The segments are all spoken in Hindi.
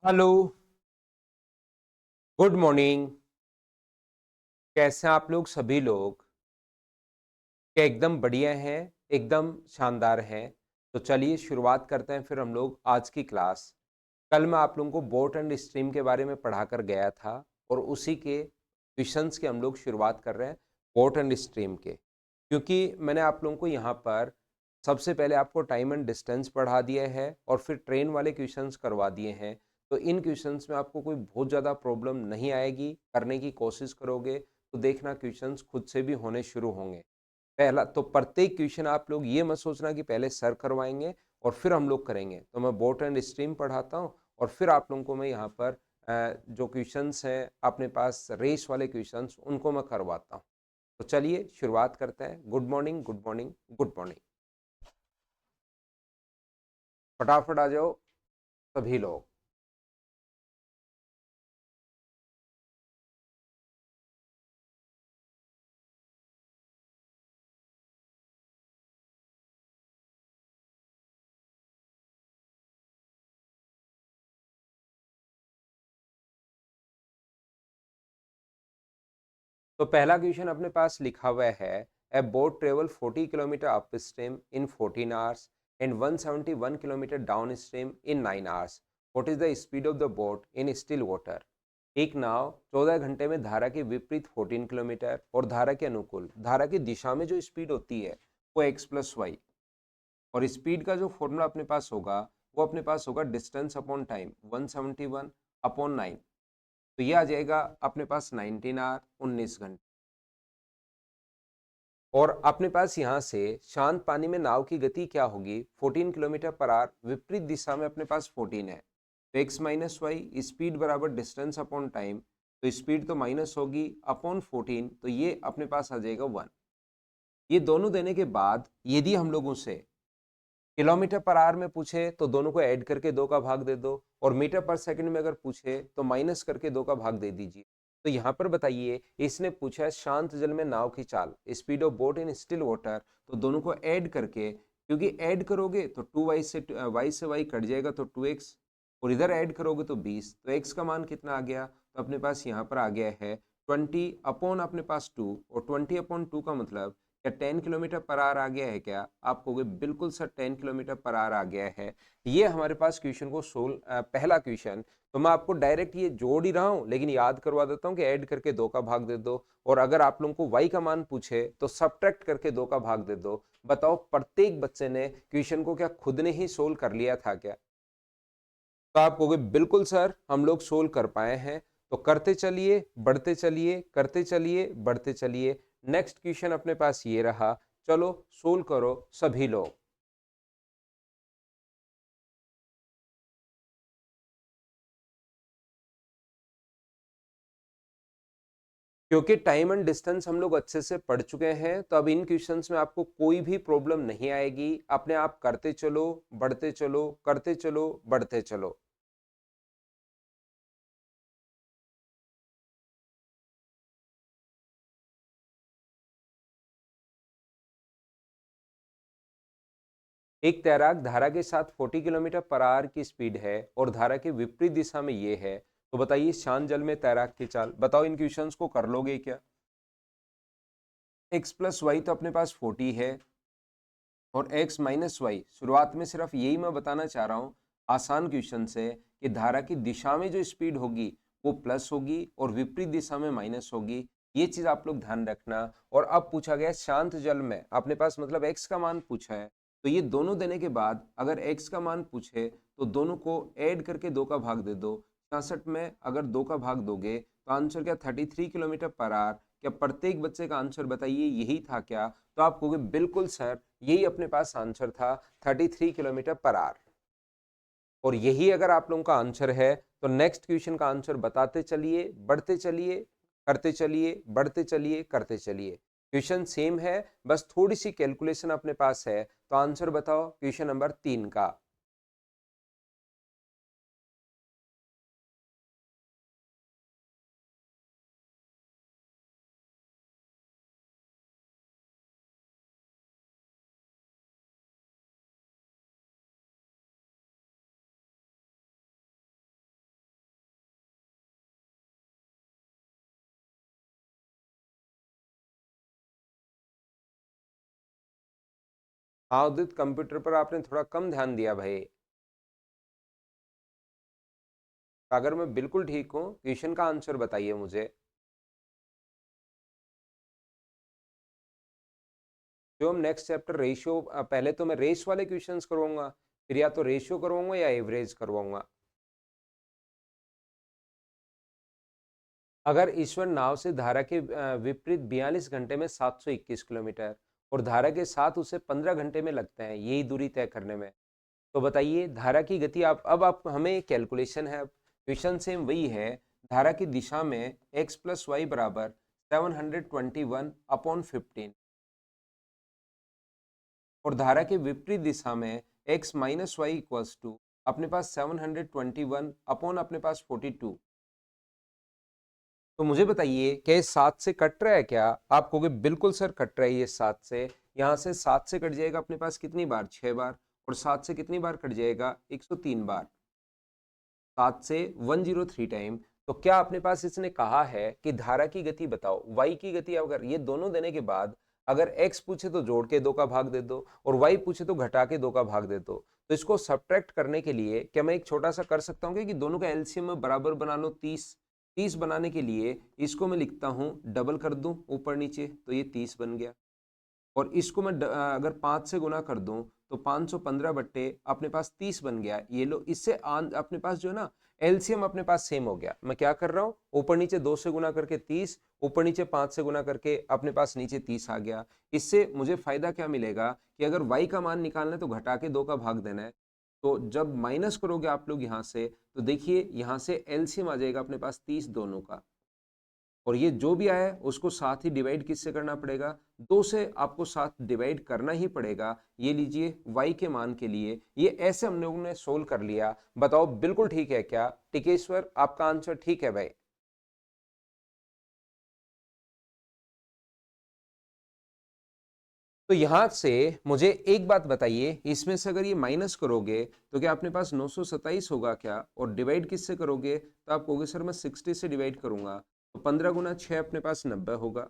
Hello, good morning. कैसे हैं आप लोग सभी लोग? क्या एकदम बढ़िया हैं, एकदम शानदार हैं। तो चलिए शुरुआत करते हैं फिर हम लोग आज की क्लास। कल मैं आप लोगों को बोट एंड स्ट्रीम के बारे में पढ़ा कर गया था और उसी के क्वेश्चंस की हम लोग शुरुआत कर रहे हैं बोट एंड स्ट्रीम के। क्योंकि मैंने आप लोगों को यहाँ पर सबसे पहले आपको टाइम एंड डिस्टेंस पढ़ा दिया है और फिर ट्रेन वाले क्वेश्चंस करवा दिए हैं। तो इन क्वेश्चंस में आपको कोई बहुत ज़्यादा प्रॉब्लम नहीं आएगी, करने की कोशिश करोगे तो देखना क्वेश्चंस खुद से भी होने शुरू होंगे। पहला तो प्रत्येक क्वेश्चन आप लोग ये मत सोचना कि पहले सर करवाएंगे और फिर हम लोग करेंगे। तो मैं बोट एंड स्ट्रीम पढ़ाता हूँ और फिर आप लोगों को मैं यहाँ पर जो क्वेश्चंस हैं अपने पास रेस वाले क्वेश्चंस उनको मैं करवाता हूँ। तो चलिए शुरुआत करते हैं। Good morning, good morning, good morning. फटाफट आ जाओ सभी लोग। तो पहला क्वेश्चन अपने पास लिखा हुआ है, ए boat travel 40 kilometre up stream in 14 hours and 171 kilometre down stream in 9 hours. What is the speed of the boat in still water? एक नाव 14 घंटे में धारा के विपरीत 14 किलोमीटर और धारा के अनुकूल धारा की दिशा में जो स्पीड होती है वो एक्स प्लस वाई, और स्पीड का जो फॉर्मूला अपने पास होगा वो अपने पास होगा डिस्टेंस अपॉन टाइम 171 अपॉन 9। तो ये आ जाएगा अपने पास 19 आवर 19 घंटे। और अपने पास यहाँ से शांत पानी में नाव की गति क्या होगी? 14 किलोमीटर पर आवर, विपरीत दिशा में अपने पास 14 है तो x माइनस वाई स्पीड बराबर डिस्टेंस अपॉन टाइम। तो स्पीड तो माइनस होगी अपॉन 14, तो ये अपने पास आ जाएगा 1। ये दोनों देने के बाद यदि हम लोगों से किलोमीटर पर आवर में पूछे तो दोनों को ऐड करके 2 का भाग दे दो, और मीटर पर सेकंड में अगर पूछे तो माइनस करके 2 का भाग दे दीजिए। तो यहाँ पर बताइए, इसने पूछा है शांत जल में नाव की चाल, speed of boat in still water. तो दोनों को ऐड करके, क्योंकि ऐड करोगे तो 2y से y कट जाएगा तो 2x, और इधर ऐड करोगे तो 20, तो x का मान कितना आ गया? तो अपने पास यहाँ पर आ गया है 20 अपॉन अपने पास 2, और 20 अपॉन 2 का मतलब क्या 10 किलोमीटर पर आवर आ गया है? क्या आप कहोगे बिल्कुल सर 10 किलोमीटर पर आवर आ गया है। ये हमारे पास क्वेश्चन को सोल्व, पहला क्वेश्चन। तो मैं आपको डायरेक्ट ये जोड़ ही रहा हूं लेकिन याद करवा देता हूं कि ऐड करके 2 का भाग दे दो, और अगर आप लोगों को y का मान पूछे तो सब्ट्रैक्ट करके 2 का भाग दे दो। बताओ प्रत्येक बच्चे ने क्वेश्चन को क्या खुद ने ही सोल्व कर लिया था क्या? तो आप कहोगे बिल्कुल सर हम लोग सोल्व कर पाए हैं। तो करते चलिए, बढ़ते चलिए, करते चलिए, बढ़ते चलिए। नेक्स्ट क्वेश्चन अपने पास ये रहा, चलो सोल्व करो सभी लोग। क्योंकि टाइम एंड डिस्टेंस हम लोग अच्छे से पढ़ चुके हैं तो अब इन क्वेश्चंस में आपको कोई भी प्रॉब्लम नहीं आएगी। अपने आप करते चलो, बढ़ते चलो, करते चलो, बढ़ते चलो। एक तैराक धारा के साथ 40 किलोमीटर पर आवर की स्पीड है और धारा के विपरीत दिशा में ये है। तो बताइए शांत जल में तैराक की चाल। बताओ इन क्वेश्चंस को कर लोगे क्या? एक्स प्लस वाई तो अपने पास 40 है, और x माइनस वाई शुरुआत में सिर्फ यही मैं बताना चाह रहा हूँ आसान क्वेश्चन से, कि धारा की दिशा में जो स्पीड होगी वो प्लस होगी और विपरीत दिशा में माइनस होगी। ये चीज आप लोग ध्यान रखना। और अब पूछा गया शांत जल में, अपने पास मतलब x का मान पूछा है, तो ये दोनों देने के बाद अगर x का मान पूछे तो दोनों को ऐड करके 2 का भाग दे दो। 66 में अगर 2 का भाग दोगे तो आंसर क्या 33 किलोमीटर पर आवर। क्या प्रत्येक बच्चे का आंसर बताइए यही था क्या? तो आप कहोगे बिल्कुल सर यही अपने पास आंसर था, 33 किलोमीटर पर आवर। और यही अगर आप लोगों का आंसर है तो नेक्स्ट क्वेश्चन का आंसर बताते चलिए, बढ़ते चलिए, करते चलिए, बढ़ते चलिए, करते चलिए। क्वेश्चन सेम है, बस थोड़ी सी कैलकुलेशन अपने पास है। तो आंसर बताओ क्वेश्चन नंबर 3 का। हाँ उदित, कंप्यूटर पर आपने थोड़ा कम ध्यान दिया भाई। अगर मैं बिल्कुल ठीक हूँ, क्वेश्चन का आंसर बताइए मुझे। जो हम नेक्स्ट चैप्टर रेशियो, पहले तो मैं रेस वाले क्वेश्चंस करवाऊंगा, फिर या तो रेशियो करवाऊंगा या एवरेज करवाऊंगा। अगर ईश्वर नाव से धारा के विपरीत 42 घंटे में 721 किलोमीटर और धारा के साथ उसे 15 घंटे में लगते हैं यही दूरी तय करने में, तो बताइए धारा की गति। आप हमें कैलकुलेशन है, क्वेश्चन सेम वही है। धारा की दिशा में x प्लस वाई बराबर 721/15 और धारा के विपरीत दिशा में x minus y equals to अपने पास 721 अपॉन अपने पास 42। तो मुझे बताइए क्या ये 7 से कट रहा है क्या? आप कहोगे बिल्कुल सर कट रहा है ये 7 से। यहाँ से 7 से कट जाएगा अपने पास कितनी बार? 6 बार। और 7 से कितनी बार कट जाएगा? 103 बार। 7 से 103 टाइम। तो क्या अपने पास इसने कहा है कि धारा की गति बताओ, y की गति। अगर ये दोनों देने के बाद अगर x पूछे तो जोड़ के 2 का भाग दे दो और y पूछे तो घटा के 2 का भाग दे दो। तो इसको सब्ट्रैक्ट करने के लिए क्या मैं एक छोटा सा कर सकता हूँ कि दोनों का एलसीएम में बराबर बना लो 30। 30 बनाने के लिए इसको मैं लिखता हूँ डबल कर दूं ऊपर नीचे, तो ये 30 बन गया। और इसको मैं अगर 5 से गुना कर दूं तो 515 बट्टे अपने पास 30 बन गया। ये लो, इससे अपने पास जो है ना एलसीएम अपने पास सेम हो गया। मैं क्या कर रहा हूँ, ऊपर नीचे 2 से गुना करके 30, ऊपर नीचे 5 से गुना करके अपने पास नीचे 30 आ गया। इससे मुझे फायदा क्या मिलेगा कि अगर y का मान निकालना है तो घटा के 2 का भाग देना है। तो जब माइनस करोगे आप लोग यहाँ से, तो देखिए यहाँ से एलसीएम आ जाएगा अपने पास 30 दोनों का। और ये जो भी आया है उसको साथ ही डिवाइड किससे करना पड़ेगा? 2 से आपको साथ डिवाइड करना ही पड़ेगा। ये लीजिए y के मान के लिए ये ऐसे हम लोगों ने सोल्व कर लिया। बताओ बिल्कुल ठीक है क्या? टिकेश्वर आपका आंसर ठीक है भाई? तो यहां से मुझे एक बात बताइए, इसमें से अगर ये माइनस करोगे तो क्या अपने पास 927 होगा क्या? और डिवाइड किससे करोगे? तो आप कहोगे सर मैं 60 से डिवाइड करूंगा, तो 15 गुना 6 अपने पास 90 होगा।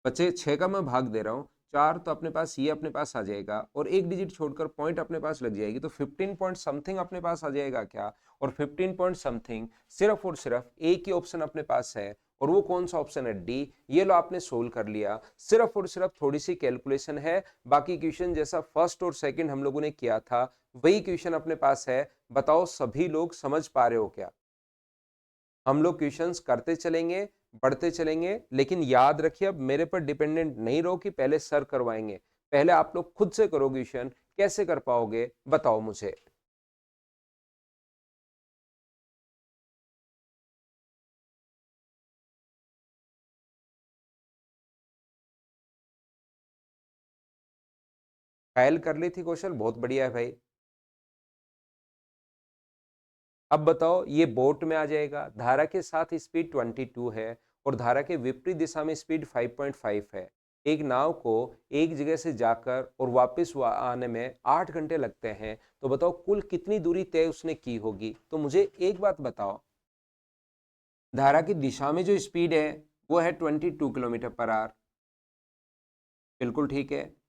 बचे 6 का मैं भाग दे रहा हूँ 4, तो अपने पास ये अपने पास आ जाएगा और एक डिजिट छोड़कर पॉइंट अपने पास लग जाएगी, तो 15 पॉइंट समथिंग अपने पास आ जाएगा क्या? और 15 पॉइंट समथिंग सिर्फ और सिर्फ एक ही ऑप्शन अपने पास है, और वो कौन सा ऑप्शन है? डी। ये लो आपने सोल्व कर लिया। सिर्फ और सिर्फ थोड़ी सी कैलकुलेशन है, बाकी क्वेश्चन जैसा फर्स्ट और सेकंड हम लोगों ने किया था वही क्वेश्चन अपने पास है। बताओ सभी लोग समझ पा रहे हो क्या? हम लोग क्वेश्चंस करते चलेंगे, बढ़ते चलेंगे, लेकिन याद रखिए अब मेरे पर डिपेंडेंट नहीं रहो कि पहले सर करवाएंगे। पहले आप लोग खुद से करो क्वेश्चन। कैसे कर पाओगे बताओ मुझे। फाइल कर ली थी कौशल, बहुत बढ़िया है भाई। अब बताओ, ये बोट में आ जाएगा, धारा के साथ स्पीड 22 है और धारा के विपरीत दिशा में स्पीड 5.5 है। एक नाव को एक जगह से जाकर और वापस आने में 8 घंटे लगते हैं। तो बताओ कुल कितनी दूरी तय उसने की होगी? तो मुझे एक बात बताओ, धारा की दिशा में जो स्पीड है वो है 22 किलोमीटर पर आवर, बिल्कुल ठीक है।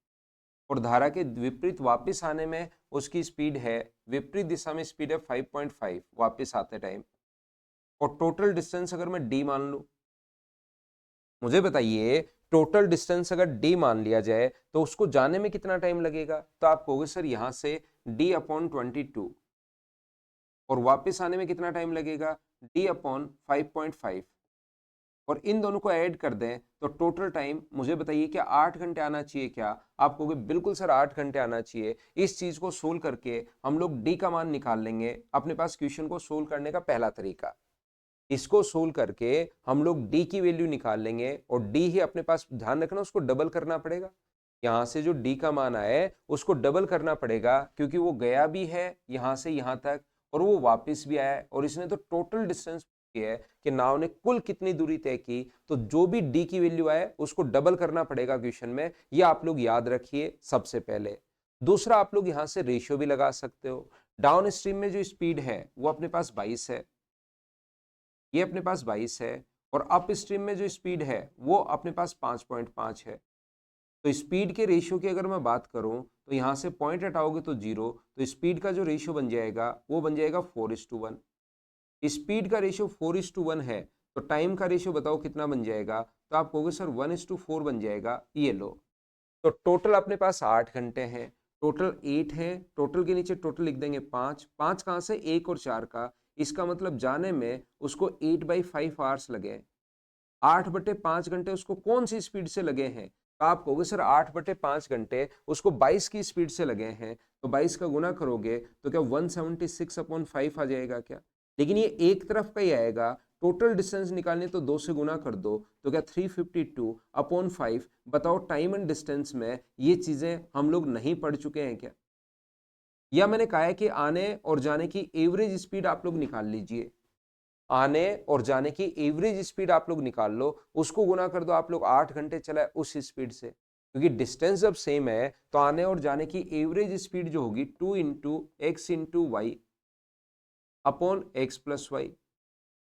और धारा के विपरीत वापस आने में उसकी स्पीड है, विपरीत दिशा में स्पीड है 5.5 वापस आते टाइम। और टोटल डिस्टेंस अगर मैं डी मान लूं, मुझे बताइए टोटल डिस्टेंस अगर डी मान लिया जाए तो उसको जाने में कितना टाइम लगेगा? तो आप कहोगे सर यहां से डी अपॉन 22 और वापस आने में कितना टाइम लगेगा? D upon 5.5। और इन दोनों को ऐड कर दें तो टोटल टाइम मुझे बताइए क्या 8 घंटे आना चाहिए क्या? आप कहोगे बिल्कुल सर 8 घंटे आना चाहिए। इस चीज को सोल्व करके हम लोग डी का मान निकाल लेंगे। अपने पास क्वेश्चन को सोल्व करने का पहला तरीका, इसको सोल्व करके हम लोग डी की वैल्यू निकाल लेंगे और डी ही अपने पास, ध्यान रखना उसको डबल करना पड़ेगा। यहां से जो डी का मान आए उसको डबल करना पड़ेगा, क्योंकि वो गया भी है यहां से यहां तक और वो वापस भी आया है, और इसने तो टोटल डिस्टेंस है कि नाव ने कुल कितनी दूरी तय की। तो जो भी डी की वैल्यू आए उसको डबल करना पड़ेगा क्वेश्चन में। ये आप लोग याद रखिए सबसे पहले। दूसरा, आप लोग यहां से रेशियो भी लगा सकते हो। डाउन स्ट्रीम में जो स्पीड है वो अपने पास 22 है, ये अपने पास 22 है। और अप स्ट्रीम में जो स्पीड है वो अपने पास 5.5 है। तो स्पीड के रेशियो की अगर मैं बात करूं तो यहाँ से पॉइंट हटाओगे तो 0, तो स्पीड का जो रेशियो बन जाएगा वो बन जाएगा 4:1। स्पीड का रेशियो 4:1 है, तो टाइम का रेशियो बताओ कितना बन जाएगा, तो आप कहोगे सर 1:4 बन जाएगा। ये लो, तो टोटल अपने पास 8 घंटे हैं, टोटल 8 है, टोटल के नीचे टोटल लिख देंगे 5, 5 कहाँ से, 1 और 4 का, इसका मतलब जाने में उसको 8/5 आवर्स लगे। 8/5 घंटे उसको कौन सी स्पीड से लगे हैं, तो आप कहोगे सर 8/5 घंटे उसको 22 की स्पीड से लगे हैं, तो 22 का गुना करोगे तो क्या 176/5 आ जाएगा क्या? लेकिन ये एक तरफ का ही आएगा, टोटल डिस्टेंस निकालने तो 2 से गुना कर दो, तो क्या 352/5। बताओ टाइम एंड डिस्टेंस में ये चीजें हम लोग नहीं पढ़ चुके हैं क्या? या मैंने कहा है कि आने और जाने की एवरेज स्पीड आप लोग निकाल लीजिए, आने और जाने की एवरेज स्पीड आप लोग निकाल लो, उसको गुना कर दो आप लोग 8 घंटे चलाए उस स्पीड से, क्योंकि डिस्टेंस जब सेम है तो आने और जाने की एवरेज स्पीड जो होगी 2 × x × y upon x+y,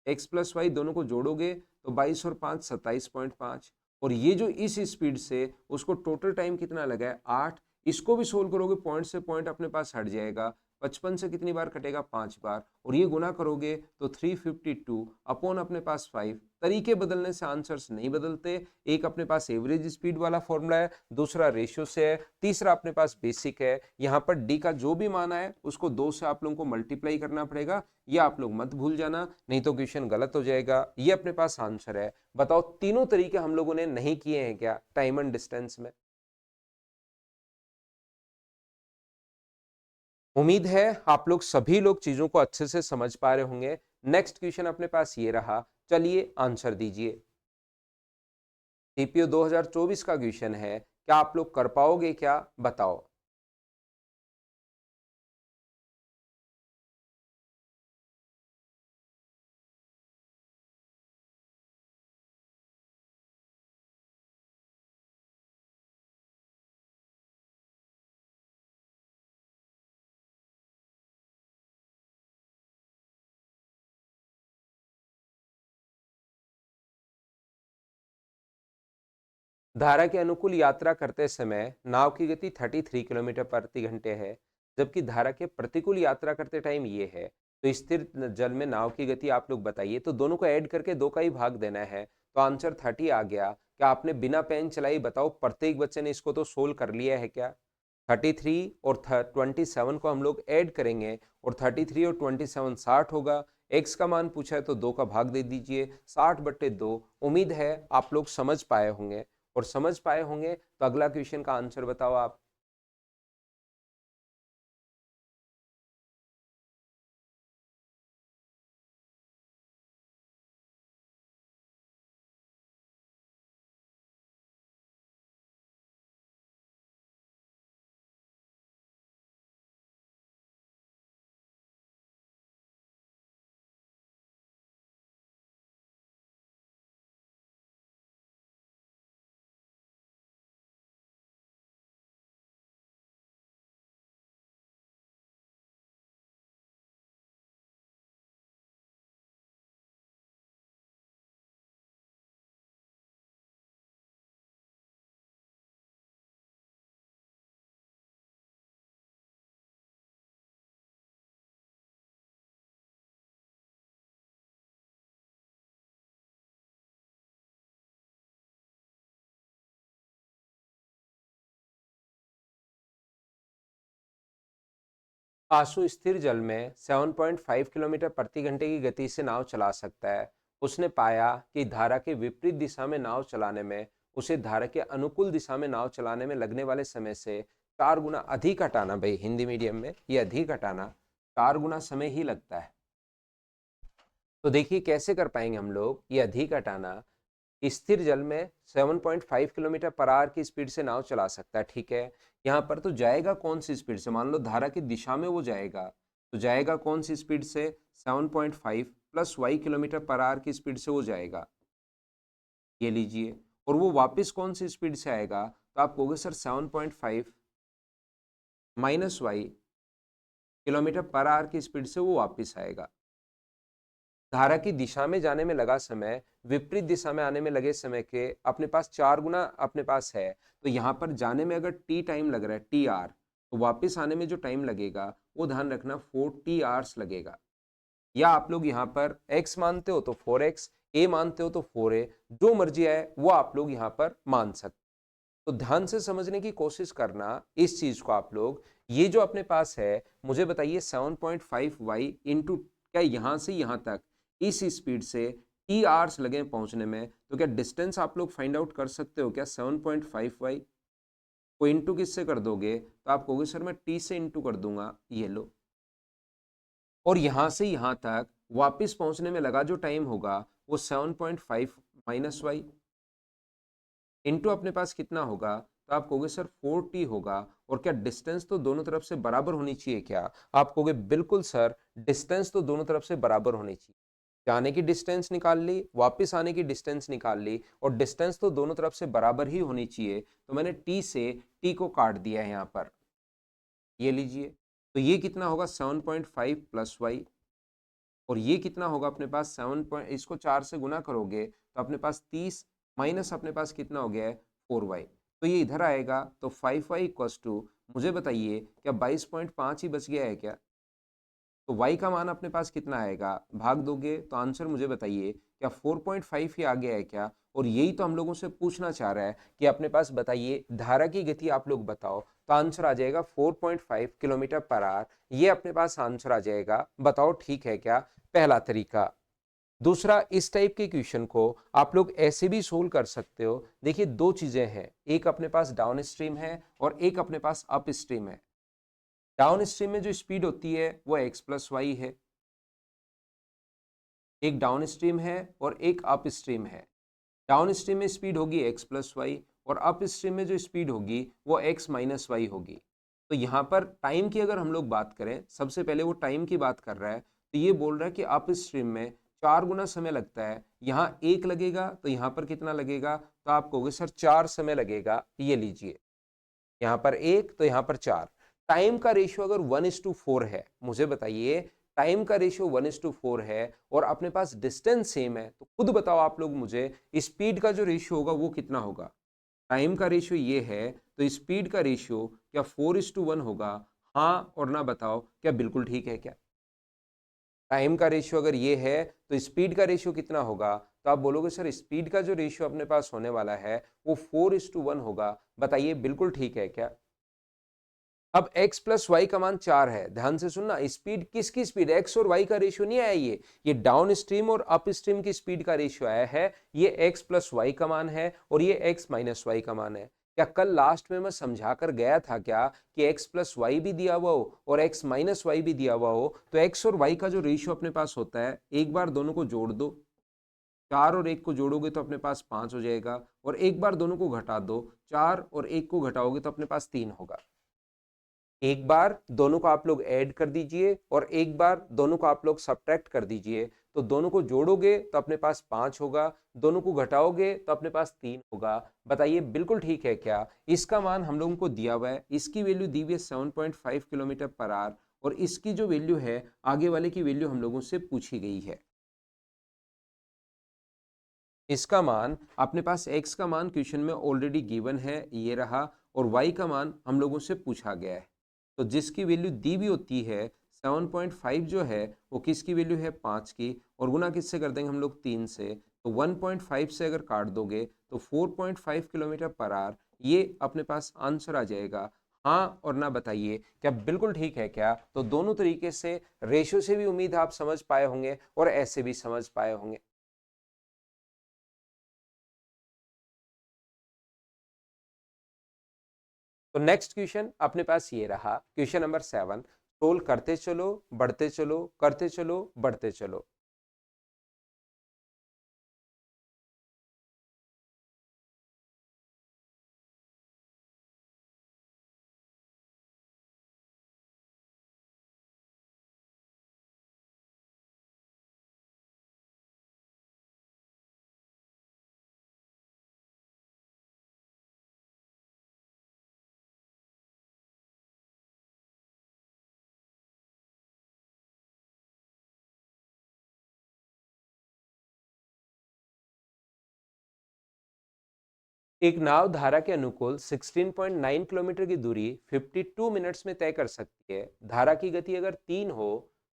x+y दोनों को जोड़ोगे तो 22 और 5 27.5, और ये जो इस स्पीड से उसको टोटल टाइम कितना लगा है 8। इसको भी सोल्व करोगे पॉइंट से पॉइंट अपने पास हट जाएगा, 55 से कितनी बार कटेगा 5 बार, और ये गुना करोगे तो 352 अपॉन अपने पास 5। तरीके बदलने से आंसर्स नहीं बदलते, एक अपने पास एवरेज स्पीड वाला फॉर्मूला है, दूसरा रेशियो से है, तीसरा अपने पास बेसिक है। यहाँ पर डी का जो भी मान है उसको 2 से आप लोगों को मल्टीप्लाई करना पड़ेगा, ये आप लोग मत भूल जाना, नहीं तो क्वेश्चन गलत हो जाएगा। ये अपने पास आंसर है। बताओ तीनों तरीके हम लोगों ने नहीं किए हैं क्या टाइम एंड डिस्टेंस में? उम्मीद है आप लोग सभी लोग चीजों को अच्छे से समझ पा रहे होंगे। नेक्स्ट क्वेश्चन अपने पास ये रहा, चलिए आंसर दीजिए। सीपीओ 2024 का क्वेश्चन है, क्या आप लोग कर पाओगे क्या, बताओ। धारा के अनुकूल यात्रा करते समय नाव की गति 33 किलोमीटर प्रति घंटे है, जबकि धारा के प्रतिकूल यात्रा करते टाइम ये है। तो स्थिर जल में नाव की गति आप लोग बताइए, तो दोनों को ऐड करके 2 का ही भाग देना है, तो आंसर 30 आ गया। क्या आपने बिना पेन चलाई, बताओ प्रत्येक बच्चे ने इसको तो सोल्व कर लिया है क्या? 33 और 27 को हम लोग ऐड करेंगे, और 33 और 27 60 होगा। एक्स का मान पूछा है तो 2 का भाग दे दीजिए, 60/2। उम्मीद है आप लोग समझ पाए होंगे, और समझ पाए होंगे तो अगला क्वेश्चन का आंसर बताओ आप। आंसू स्थिर जल में 7.5 किलोमीटर प्रति घंटे की गति से नाव चला सकता है। उसने पाया कि धारा के विपरीत दिशा में नाव चलाने में उसे धारा के अनुकूल दिशा में नाव चलाने में लगने वाले समय से 4 गुना अधिक हटाना, भाई हिंदी मीडियम में ये अधिक हटाना 4 गुना समय ही लगता है। तो देखिए कैसे कर पाएंगे हम लोग ये अधिक हटाना। स्थिर जल में 7.5 किलोमीटर पर आवर की स्पीड से नाव चला सकता है, ठीक है। यहाँ पर तो जाएगा कौन सी स्पीड से, मान लो धारा की दिशा में वो जाएगा, तो जाएगा कौन सी स्पीड से, 7.5 + y किलोमीटर पर आवर की स्पीड से वो जाएगा, ये लीजिए। और वो वापस कौन सी स्पीड से आएगा, तो आप कहोगे sir 7.5 - y kilometre per hour की स्पीड से वो वापस आएगा। धारा की दिशा में जाने में लगा समय विपरीत दिशा में आने में लगे समय के अपने पास 4 गुना अपने पास है, तो यहाँ पर जाने में अगर टी टाइम लग रहा है टी आर, तो वापस आने में जो टाइम लगेगा वो ध्यान रखना 4 टी आवर्स लगेगा। या आप लोग यहाँ पर x मानते हो तो 4x, a मानते हो तो 4a, जो मर्जी आए वो आप लोग यहाँ पर मान सकते। तो ध्यान से समझने की कोशिश करना इस चीज को आप लोग। ये जो अपने पास है, मुझे बताइए 7.5y इंटू, क्या यहाँ से यहाँ तक इस स्पीड से टी आवर्स लगे पहुंचने में, तो क्या डिस्टेंस आप लोग फाइंड आउट कर सकते हो क्या 7.5y को इंटू किससे कर दोगे, तो आप कहोगे सर मैं टी से इंटू कर दूंगा, ये लो। और यहां से यहां तक वापस पहुंचने में लगा जो टाइम होगा वो 7.5 माइनस वाई इंटू अपने पास कितना होगा, तो आप कहोगे सर 4t होगा। और क्या डिस्टेंस तो दोनों तरफ से बराबर होनी चाहिए क्या, आप कहोगे बिल्कुल सर, डिस्टेंस तो दोनों तरफ से बराबर होनी चाहिए। जाने की डिस्टेंस निकाल ली, वापस आने की डिस्टेंस निकाल ली, और डिस्टेंस तो दोनों तरफ से बराबर ही होनी चाहिए, तो मैंने t से t को काट दिया है यहाँ पर, ये लीजिए। तो ये कितना होगा 7.5 प्लस वाई, और ये कितना होगा अपने पास 7 पॉइंट, इसको 4 से गुना करोगे तो अपने पास 30 माइनस अपने पास कितना हो गया है 4y, तो ये इधर आएगा तो 5y इक्वस टू, मुझे बताइए क्या 22.5 ही बच गया है क्या, तो y का मान अपने पास कितना आएगा, भाग दोगे तो आंसर मुझे बताइए क्या 4.5 ही आ गया है क्या। और यही तो हम लोगों से पूछना चाह रहा है कि अपने पास बताइए धारा की गति आप लोग बताओ, तो आंसर आ जाएगा 4.5 किलोमीटर पर आवर, ये अपने पास आंसर आ जाएगा। बताओ ठीक है क्या, पहला तरीका। दूसरा, इस टाइप के क्वेश्चन को आप लोग ऐसे भी सोल्व कर सकते हो। देखिए दो चीजें हैं, एक अपने पास डाउन स्ट्रीम है और एक अपने पास अप स्ट्रीम है। डाउन स्ट्रीम में जो स्पीड होती है वो x प्लस वाई है, एक डाउन स्ट्रीम है और एक अप स्ट्रीम है। डाउन स्ट्रीम में स्पीड होगी x प्लस वाई, और अप स्ट्रीम में जो स्पीड होगी वो x माइनस वाई होगी। तो यहाँ पर टाइम की अगर हम लोग बात करें, सबसे पहले वो टाइम की बात कर रहा है, तो ये बोल रहा है कि अप स्ट्रीम में 4 गुना समय लगता है, यहाँ 1 लगेगा तो यहाँ पर कितना लगेगा, तो आप कहोगे सर 4 समय लगेगा, ये लीजिए यहाँ पर 1 तो यहाँ पर 4। टाइम का रेशियो अगर 1:4 है, मुझे बताइए टाइम का रेशियो 1:4 है और अपने पास डिस्टेंस सेम है, तो खुद बताओ आप लोग मुझे स्पीड का जो रेशियो होगा वो कितना होगा। टाइम का रेशियो ये है तो स्पीड का रेशियो क्या 4:1 होगा, हाँ और ना बताओ क्या बिल्कुल ठीक है क्या। टाइम का रेशियो अगर ये है तो स्पीड का रेशियो कितना होगा, तो आप बोलोगे सर स्पीड का जो रेशियो अपने पास होने वाला है वो 4:1 होगा। बताइए बिल्कुल ठीक है क्या। अब x प्लस वाई का मान 4 है, ध्यान से सुनना, स्पीड किसकी स्पीड, x और y का रेशियो नहीं आया, ये डाउन स्ट्रीम और अप स्ट्रीम की स्पीड का रेशियो आया है। ये x प्लस वाई का मान है और ये x माइनस वाई का मान है। क्या कल लास्ट में मैं समझा कर गया था क्या कि x प्लस वाई भी दिया हुआ हो और x माइनस वाई भी दिया हुआ हो, तो x और y का जो रेशियो अपने पास होता है, एक बार दोनों को जोड़ दो, 4 और 1 को जोड़ोगे तो अपने पास 5 हो जाएगा, और एक बार दोनों को घटा दो, 4 और 1 को घटाओगे तो अपने पास 3 होगा। एक बार दोनों को आप लोग ऐड कर दीजिए और एक बार दोनों को आप लोग सब्ट्रैक्ट कर दीजिए, तो दोनों को जोड़ोगे तो अपने पास 5 होगा, दोनों को घटाओगे तो अपने पास 3 होगा। बताइए बिल्कुल ठीक है क्या। इसका मान हम लोगों को दिया हुआ है, इसकी वैल्यू दी हुई है 7.5 किलोमीटर पर आवर, और इसकी जो वैल्यू है आगे वाले की वैल्यू हम लोगों से पूछी गई है। इसका मान अपने पास x का मान क्वेश्चन में ऑलरेडी गिवन है, ये रहा, और y का मान हम लोगों से पूछा गया है। तो जिसकी वैल्यू दी भी होती है 7.5 जो है वो किसकी वैल्यू है 5 की, और गुना किससे कर देंगे हम लोग 3 से, तो 1.5 से अगर काट दोगे तो 4.5 किलोमीटर पर आवर, ये अपने पास आंसर आ जाएगा। हाँ और ना बताइए क्या बिल्कुल ठीक है क्या। तो दोनों तरीके से, रेशियो से भी उम्मीद आप समझ पाए होंगे और ऐसे भी समझ पाए होंगे। तो नेक्स्ट क्वेश्चन अपने पास ये रहा, क्वेश्चन नंबर 7। सोल्व करते चलो, बढ़ते चलो, करते चलो, बढ़ते चलो। एक नाव धारा के अनुकूल 16.9 किलोमीटर की दूरी 52 मिनट्स में तय कर सकती है। धारा की गति अगर 3 हो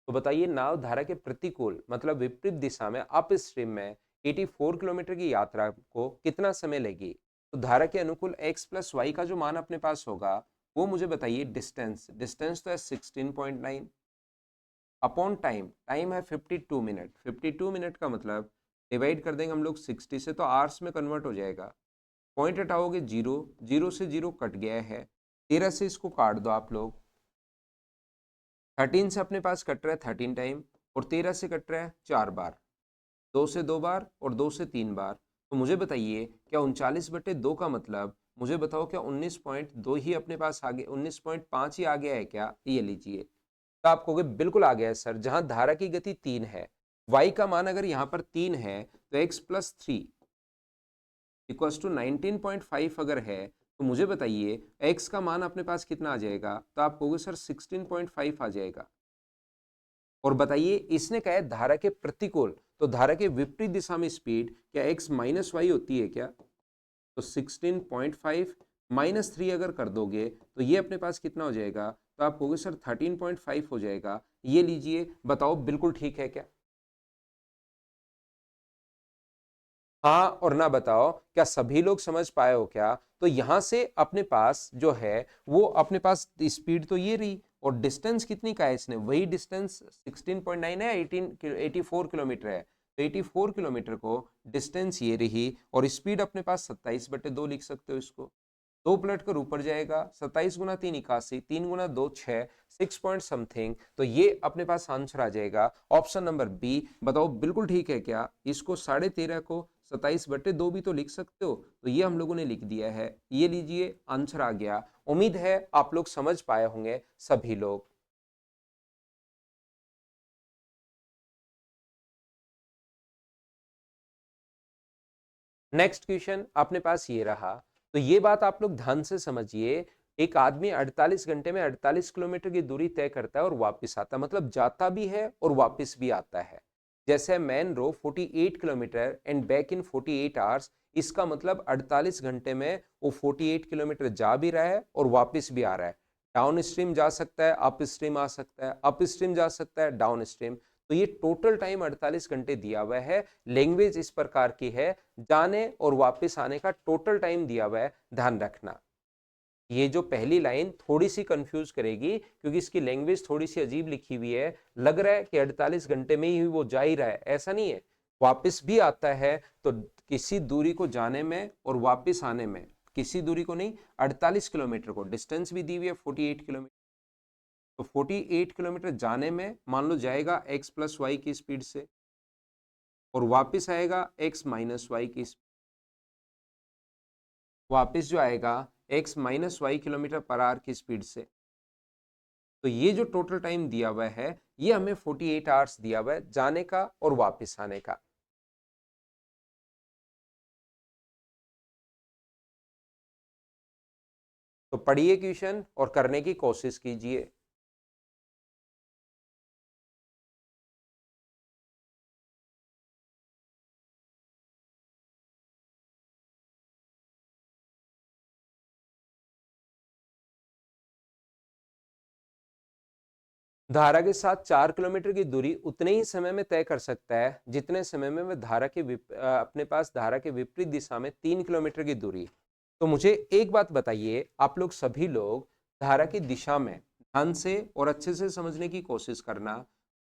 तो बताइए नाव धारा के प्रतिकूल मतलब विपरीत दिशा में अप स्ट्रीम में 84 किलोमीटर की यात्रा को कितना समय लेगी। तो धारा के अनुकूल x प्लस वाई का जो मान अपने पास होगा वो मुझे बताइए डिस्टेंस। डिस्टेंस तो है 16.9 अपॉन टाइम। टाइम है 52 मिनट। 52 मिनट का मतलब डिवाइड कर देंगे हम लोग 60 से तो आवर्स में कन्वर्ट हो जाएगा। पॉइंट हटाओगे 0, 0 से 0 कट गया है। 13 से इसको काट दो आप लोग। 13 से अपने पास कट रहा है 13 टाइम और 13 से कट रहा है 4 बार। 2 से 2 बार और 2 से 3 बार। तो मुझे बताइए क्या 39/2 का मतलब, मुझे बताओ क्या 19.2 ही अपने पास आ गया, 19.5 ही आ गया है क्या? ये लीजिए। तो आप कहोगे बिल्कुल आ गया है सर। जहां धारा की गति 3 है, y का मान अगर यहाँ पर 3 है तो x प्लस 3 इक्वल्स टू 19.5 अगर है तो मुझे बताइए x का मान अपने पास कितना आ जाएगा? तो आप कहोगे सर 16.5 आ जाएगा। और बताइए इसने कहा है धारा के प्रतिकूल, तो धारा के विपरीत दिशा में स्पीड क्या x माइनस वाई होती है क्या? तो 16.5 माइनस 3 अगर कर दोगे तो ये अपने पास कितना हो जाएगा? तो आप कहोगे सर 13.5 हो जाएगा। ये लीजिए, बताओ बिल्कुल ठीक है क्या? हाँ और ना बताओ क्या सभी लोग समझ पाए हो क्या? तो यहां से अपने पास जो है वो अपने पास स्पीड तो ये रही और डिस्टेंस कितनी का है, इसने वही डिस्टेंस 16.9 है, 84 किलोमीटर है। तो 84 किलोमीटर को डिस्टेंस ये रही और स्पीड अपने पास 27/2 लिख सकते हो इसको। 2 पलट कर ऊपर जाएगा। 27 गुना 3 81, 3 गुना 2 6, 6 पॉइंट समथिंग। तो ये अपने पास आंसर आ जाएगा ऑप्शन नंबर बी। बताओ बिल्कुल ठीक है क्या? इसको 13.5 को 27/2 भी तो लिख सकते हो। तो ये हम लोगों ने लिख दिया है। ये लीजिए आंसर आ गया। उम्मीद है आप लोग समझ पाए होंगे सभी लोग। नेक्स्ट क्वेश्चन अपने पास ये रहा। तो ये बात आप लोग ध्यान से समझिए। एक आदमी 48 घंटे में 48 किलोमीटर की दूरी तय करता है और वापस आता है, मतलब जाता भी है और वापस भी आता है। जैसे man row 48 kilometer and back in 48 hours. इसका मतलब 48 घंटे में वो 48 किलोमीटर जा भी रहा है और वापस भी आ रहा है। डाउन स्ट्रीम जा सकता है, अप स्ट्रीम आ सकता है, अप स्ट्रीम जा सकता है, डाउन स्ट्रीम। तो ये टोटल टाइम 48 घंटे दिया हुआ है। लैंग्वेज इस प्रकार की है, जाने और वापस आने का टोटल टाइम दिया हुआ है, ध्यान रखना। ये जो पहली लाइन थोड़ी सी कंफ्यूज करेगी क्योंकि इसकी लैंग्वेज थोड़ी सी अजीब लिखी हुई है। लग रहा है कि 48 घंटे में ही वो जा ही रहा है, ऐसा नहीं है, वापस भी आता है। तो किसी दूरी को जाने में और वापस आने में, किसी दूरी को नहीं, 48 किलोमीटर को डिस्टेंस भी दी हुई है 48 किलोमीटर। तो 48 किलोमीटर जाने में मान लो जाएगा x प्लस वाई की स्पीड से और वापस आएगा x माइनस वाई की। वापस जो आएगा x minus y kilometre per hour की स्पीड से। तो ये जो टोटल टाइम दिया हुआ है ये हमें 48 आवर्स दिया हुआ है जाने का और वापस आने का। तो पढ़िए क्वेश्चन और करने की कोशिश कीजिए। धारा के साथ 4 किलोमीटर की दूरी उतने ही समय में तय कर सकता है जितने समय में वह धारा के अपने पास धारा के विपरीत दिशा में 3 किलोमीटर की दूरी। तो मुझे एक बात बताइए, आप लोग सभी लोग धारा की दिशा में ध्यान से और अच्छे से समझने की कोशिश करना।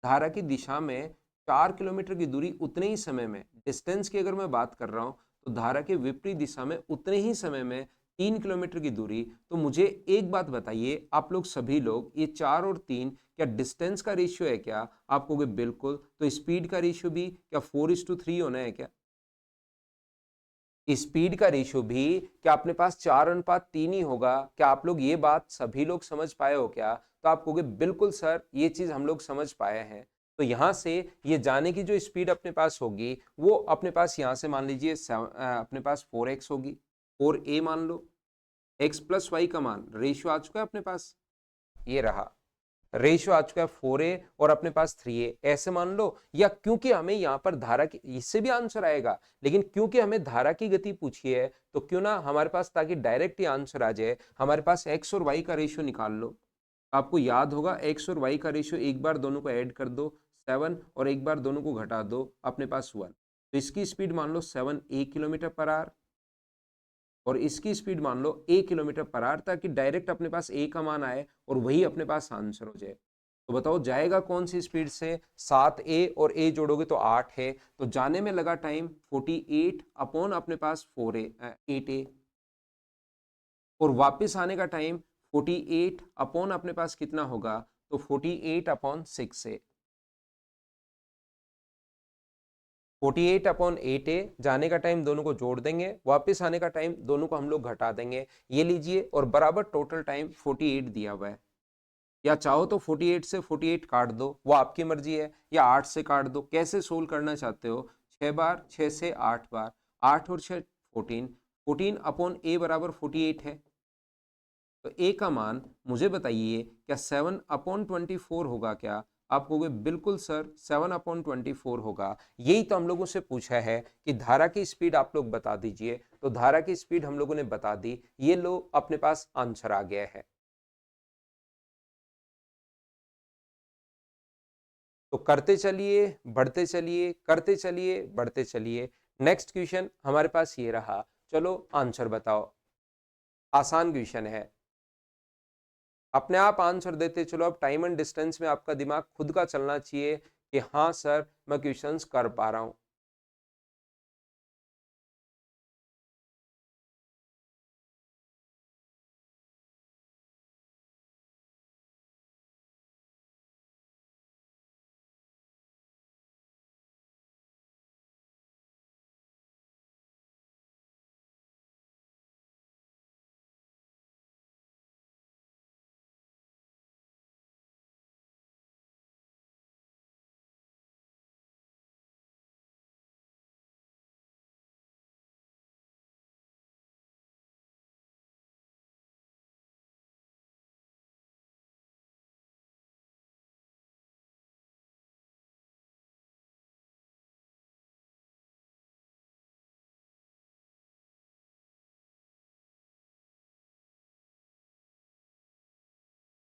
धारा की दिशा में 4 किलोमीटर की दूरी उतने ही समय में, डिस्टेंस की अगर मैं बात कर रहा हूं तो धारा के विपरीत दिशा में उतने ही समय में 3 किलोमीटर की दूरी। तो मुझे एक बात बताइए आप लोग सभी लोग, ये 4 और 3 क्या डिस्टेंस का रेशियो है क्या? आप कहोगे बिल्कुल। तो स्पीड का रेशियो भी क्या 4:3 होना है क्या? स्पीड का रेशियो भी क्या अपने पास 4:3 ही होगा क्या? आप लोग ये बात सभी लोग समझ पाए हो क्या? तो आप कहोगे बिल्कुल सर ये चीज हम लोग समझ पाए हैं। तो यहां से ये जाने की जो स्पीड अपने पास होगी वो अपने पास यहां से मान लीजिए अपने पास 4x होगी। 4a मान लो। x प्लस वाई का मान रेशियो आ चुका है अपने पास, ये रहा। रेशियो आ चुका है 4a और अपने पास 3a, ऐसे मान लो। या क्योंकि हमें यहाँ पर धारा की, इससे भी आंसर आएगा, लेकिन क्योंकि हमें धारा की गति पूछी है तो क्यों ना हमारे पास, ताकि डायरेक्ट ही आंसर आ जाए, हमारे पास x और y का रेशियो निकाल लो। आपको याद होगा x और y का रेशियो, एक बार दोनों को ऐड कर दो 7 और एक बार दोनों को घटा दो, अपने पास 1। तो इसकी स्पीड मान लो 7a किलोमीटर पर आवर और इसकी स्पीड मान लो a किलोमीटर पर आवर, ताकि डायरेक्ट अपने पास a का मान आए और वही अपने पास आंसर हो जाए। तो बताओ जाएगा कौन सी स्पीड से? 7a और a जोड़ोगे तो 8 है, तो जाने में लगा टाइम 48 अपॉन अपने पास 4a 8a, और वापस आने का टाइम 48 अपॉन अपने पास कितना होगा? तो 48 अपॉन 6a। 48 अपॉन 8a, जाने का टाइम दोनों को जोड़ देंगे, वापस आने का टाइम दोनों को हम लोग घटा देंगे, ये लीजिए, और बराबर टोटल टाइम 48 दिया हुआ है। या चाहो तो 48 से 48 काट दो, वो आपकी मर्जी है, या 8 से काट दो, कैसे सोल्व करना चाहते हो। 6 बार, 6 से 8 बार, 8 और 6 14, 14 अपॉन a बराबर 48 है। तो a का मान मुझे बताइए, क्या 7 अपॉन 24 होगा क्या? आप कहोगे बिल्कुल सर 7 अपॉन 24 होगा। यही तो हम लोगों से पूछा है कि धारा की स्पीड आप लोग बता दीजिए, तो धारा की स्पीड हम लोगों ने बता दी, ये लो अपने पास आंसर आ गया है। तो करते चलिए, बढ़ते चलिए, करते चलिए, बढ़ते चलिए। नेक्स्ट क्वेश्चन हमारे पास ये रहा, चलो आंसर बताओ। आसान क्वेश्चन है, अपने आप आंसर देते चलो। अब टाइम एंड डिस्टेंस में आपका दिमाग खुद का चलना चाहिए कि हाँ सर मैं क्वेश्चंस कर पा रहा हूं।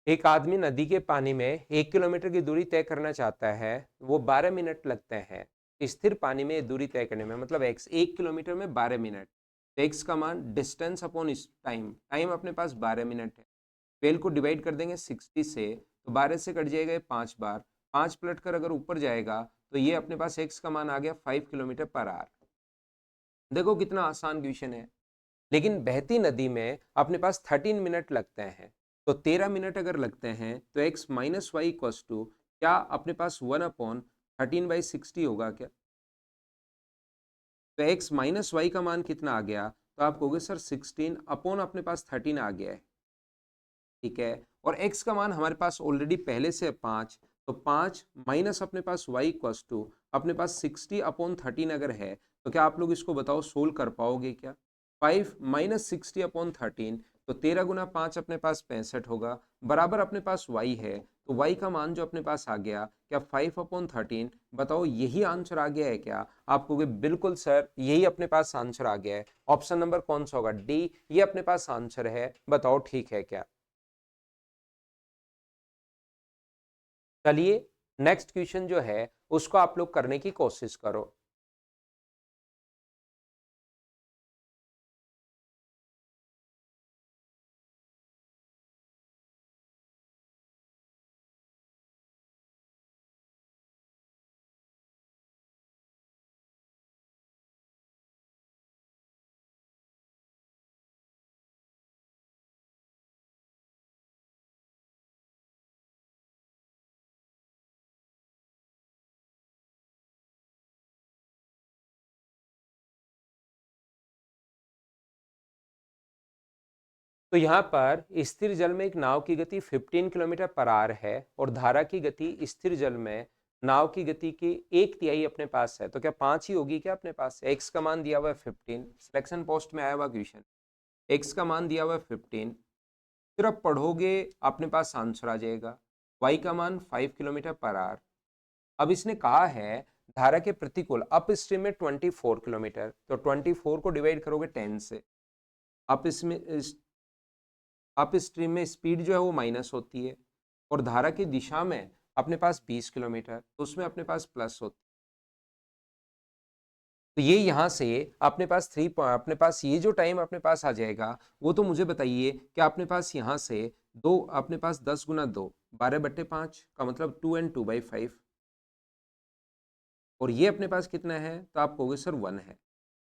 एक आदमी नदी के पानी में 1 किलोमीटर की दूरी तय करना चाहता है, वो 12 मिनट लगते हैं स्थिर पानी में दूरी तय करने में, मतलब x 1 किलोमीटर में 12 मिनट। तो x का मान डिस्टेंस अपॉन इस टाइम, टाइम अपने पास 12 मिनट है। 12 को डिवाइड कर देंगे 60 से, तो 12 से कट जाएगा 5 बार, 5 पलट कर अगर ऊपर जाएगा तो ये अपने पास x का मान आ गया 5 किलोमीटर पर आवर। देखो कितना आसान क्वेश्चन है। लेकिन बहती नदी में अपने पास 13 मिनट लगते हैं, तो 13 मिनट अगर लगते हैं तो x minus y equals to, क्या अपने पास 1/13/60 होगा क्या? तो x माइनस वाई का मान कितना आ गया? तो आप कहोगे सर 16 अपॉन अपने पास 13 आ गया है, ठीक है। और x का मान हमारे पास ऑलरेडी पहले से 5, तो 5 माइनस अपने पास y इक्वस टू, अपने पास 60 अपॉन 13 अगर है, तो क्या आप लोग इसको बताओ सोल्व कर पाओगे क्या? 5 माइनस 60 अपॉन 13, तो 13 गुना 5 अपने पास 65 होगा, बराबर अपने पास y है। तो y का मान जो अपने पास आ गया, क्या 5 अपॉन 13, बताओ यही आंसर आ गया है क्या? आप कहोगे बिल्कुल सर यही अपने पास आंसर आ गया है। ऑप्शन नंबर कौन सा होगा? डी, ये अपने पास आंसर है, बताओ ठीक है क्या? चलिए नेक्स्ट क्वेश्चन जो है उसको आप लोग करने की कोशिश करो। तो यहाँ पर स्थिर जल में एक नाव की गति 15 किलोमीटर पर आवर है और धारा की गति स्थिर जल में नाव की गति की 1/3 अपने पास है, तो क्या 5 ही होगी क्या अपने पास? एक्स का मान दिया हुआ है 15, सिलेक्शन पोस्ट में आया हुआ क्वेश्चन, एक्स का मान दिया हुआ है 15, सिर्फ पढ़ोगे अपने पास आंसर आ जाएगा। y का मान 5 किलोमीटर पर आवर। अब इसने कहा है धारा के प्रतिकूल अप स्ट्रीम में 24 किलोमीटर, तो 24 को डिवाइड करोगे 10 से। अप इसमें अप स्ट्रीम में स्पीड जो है वो माइनस होती है, और धारा की दिशा में अपने पास 20 किलोमीटर, तो उसमें अपने पास प्लस होती है। तो ये यहाँ से अपने पास अपने पास ये जो टाइम अपने पास आ जाएगा, वो तो मुझे बताइए कि अपने पास यहाँ से दो, अपने पास 10 गुना 2 12/5 का मतलब 2 and 2/5, और ये अपने पास कितना है, तो आप कहोगे सर 1 है।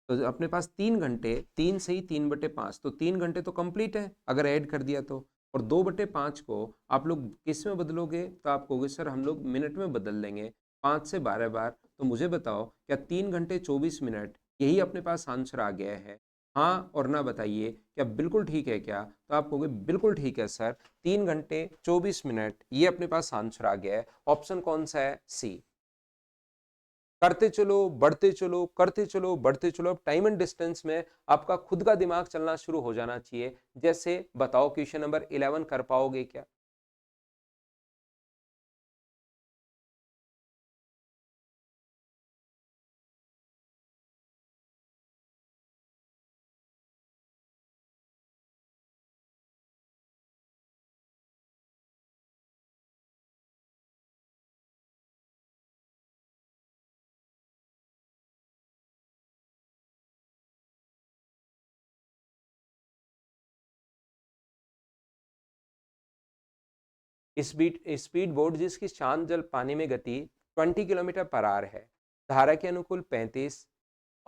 तो अपने पास 3 घंटे, 3 से ही 3/5, तो 3 घंटे तो कंप्लीट है अगर ऐड कर दिया तो। और 2/5 को आप लोग किस में बदलोगे, तो आप कहोगे सर हम लोग मिनट में बदल देंगे, 5 से 12 बार। तो मुझे बताओ क्या 3 घंटे 24 मिनट यही अपने पास आंसर आ गया है? हाँ और ना बताइए, क्या बिल्कुल ठीक है क्या? तो आप कहोगे बिल्कुल ठीक है सर, 3 घंटे 24 मिनट ये अपने पास आंसर आ गया है। ऑप्शन कौन सा है? सी। करते चलो, बढ़ते चलो, करते चलो, बढ़ते चलो। अब टाइम एंड डिस्टेंस में आपका खुद का दिमाग चलना शुरू हो जाना चाहिए। जैसे बताओ क्वेश्चन नंबर 11 कर पाओगे क्या? स्पीड स्पीड बोट जिसकी शांत जल पानी में गति 20 किलोमीटर पर आवर है, धारा के अनुकूल 35,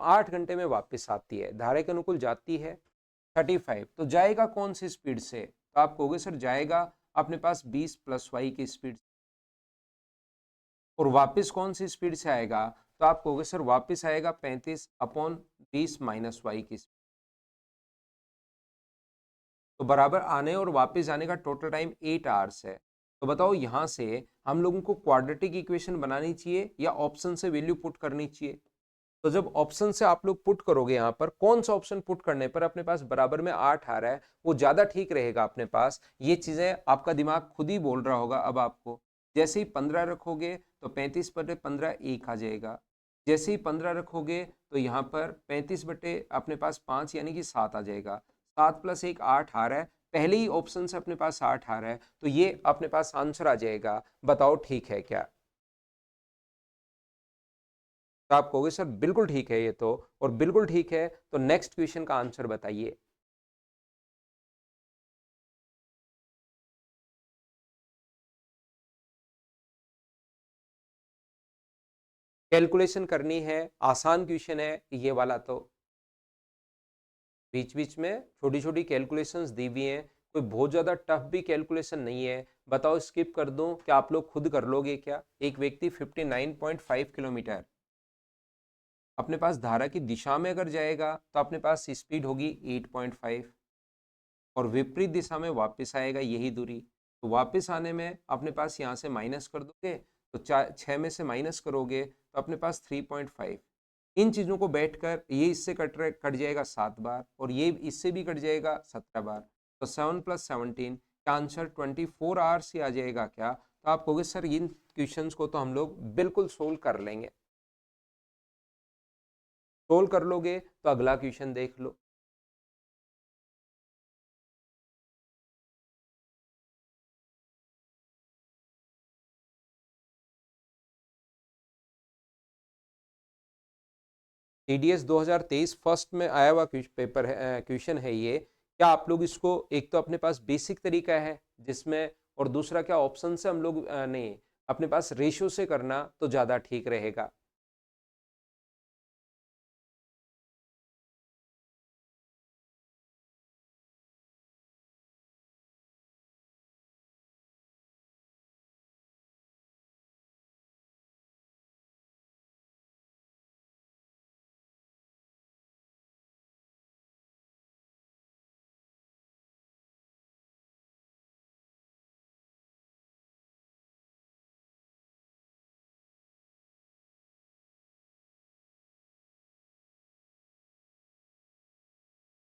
8 घंटे में वापस आती है, धारा के अनुकूल जाती है 35, तो जाएगा कौन सी स्पीड से? तो आप कहोगे सर जाएगा अपने पास 20 प्लस वाई की स्पीड। और वापस कौन सी स्पीड से आएगा? तो आप कहोगे सर वापस आएगा 35/20 माइनस वाई की स्पीड। तो बराबर आने और वापस आने का टोटल टाइम 8 आवर्स है। तो बताओ यहाँ से हम लोगों को क्वाड्रेटिक इक्वेशन बनानी चाहिए या ऑप्शन से वैल्यू पुट करनी चाहिए? तो जब ऑप्शन से आप लोग पुट करोगे, यहाँ पर कौन सा ऑप्शन पुट करने पर अपने पास बराबर में 8 आ रहा है, वो ज्यादा ठीक रहेगा अपने पास? ये चीजें आपका दिमाग खुद ही बोल रहा होगा अब आपको। जैसे ही 15 रखोगे तो 35/15 1 आ जाएगा। जैसे ही 15 रखोगे तो यहाँ पर 35 बटे अपने पास 5 यानी कि 7 आ जाएगा। 7 प्लस 1 8 आ रहा है, पहले ही ऑप्शन से अपने पास 8 आ रहा है, तो ये अपने पास आंसर आ जाएगा। बताओ ठीक है क्या? तो आप कहोगे सर बिल्कुल ठीक है ये तो, और बिल्कुल ठीक है तो नेक्स्ट क्वेश्चन का आंसर बताइए। कैलकुलेशन करनी है, आसान क्वेश्चन है ये वाला तो। बीच बीच में छोटी छोटी कैलकुलेशंस दी हुई हैं, कोई बहुत ज्यादा टफ भी कैलकुलेशन नहीं है। बताओ स्किप कर दूं क्या आप लोग खुद कर लोगे क्या? एक व्यक्ति 59.5 किलोमीटर अपने पास धारा की दिशा में अगर जाएगा तो अपने पास स्पीड होगी 8.5, और विपरीत दिशा में वापस आएगा यही दूरी, तो वापस आने में अपने पास यहाँ से माइनस कर दोगे, तो 6 में से माइनस करोगे तो अपने पास 3.5। इन चीज़ों को बैठकर ये इससे कट जाएगा 7 बार, और ये इससे भी कट जाएगा 17 बार, तो 7 + 17 का आंसर 24 आवर्स ही आ जाएगा क्या? तो आप कहोगे सर इन क्वेश्चंस को तो हम लोग बिल्कुल सोल्व कर लेंगे। सोल्व कर लोगे तो अगला क्वेश्चन देख लो। TDS 2023 फर्स्ट में आया हुआ पेपर है, क्वेश्चन है ये। क्या आप लोग इसको, एक तो अपने पास बेसिक तरीका है जिसमें, और दूसरा क्या ऑप्शन से हम लोग नहीं, अपने पास रेशियो से करना तो ज़्यादा ठीक रहेगा।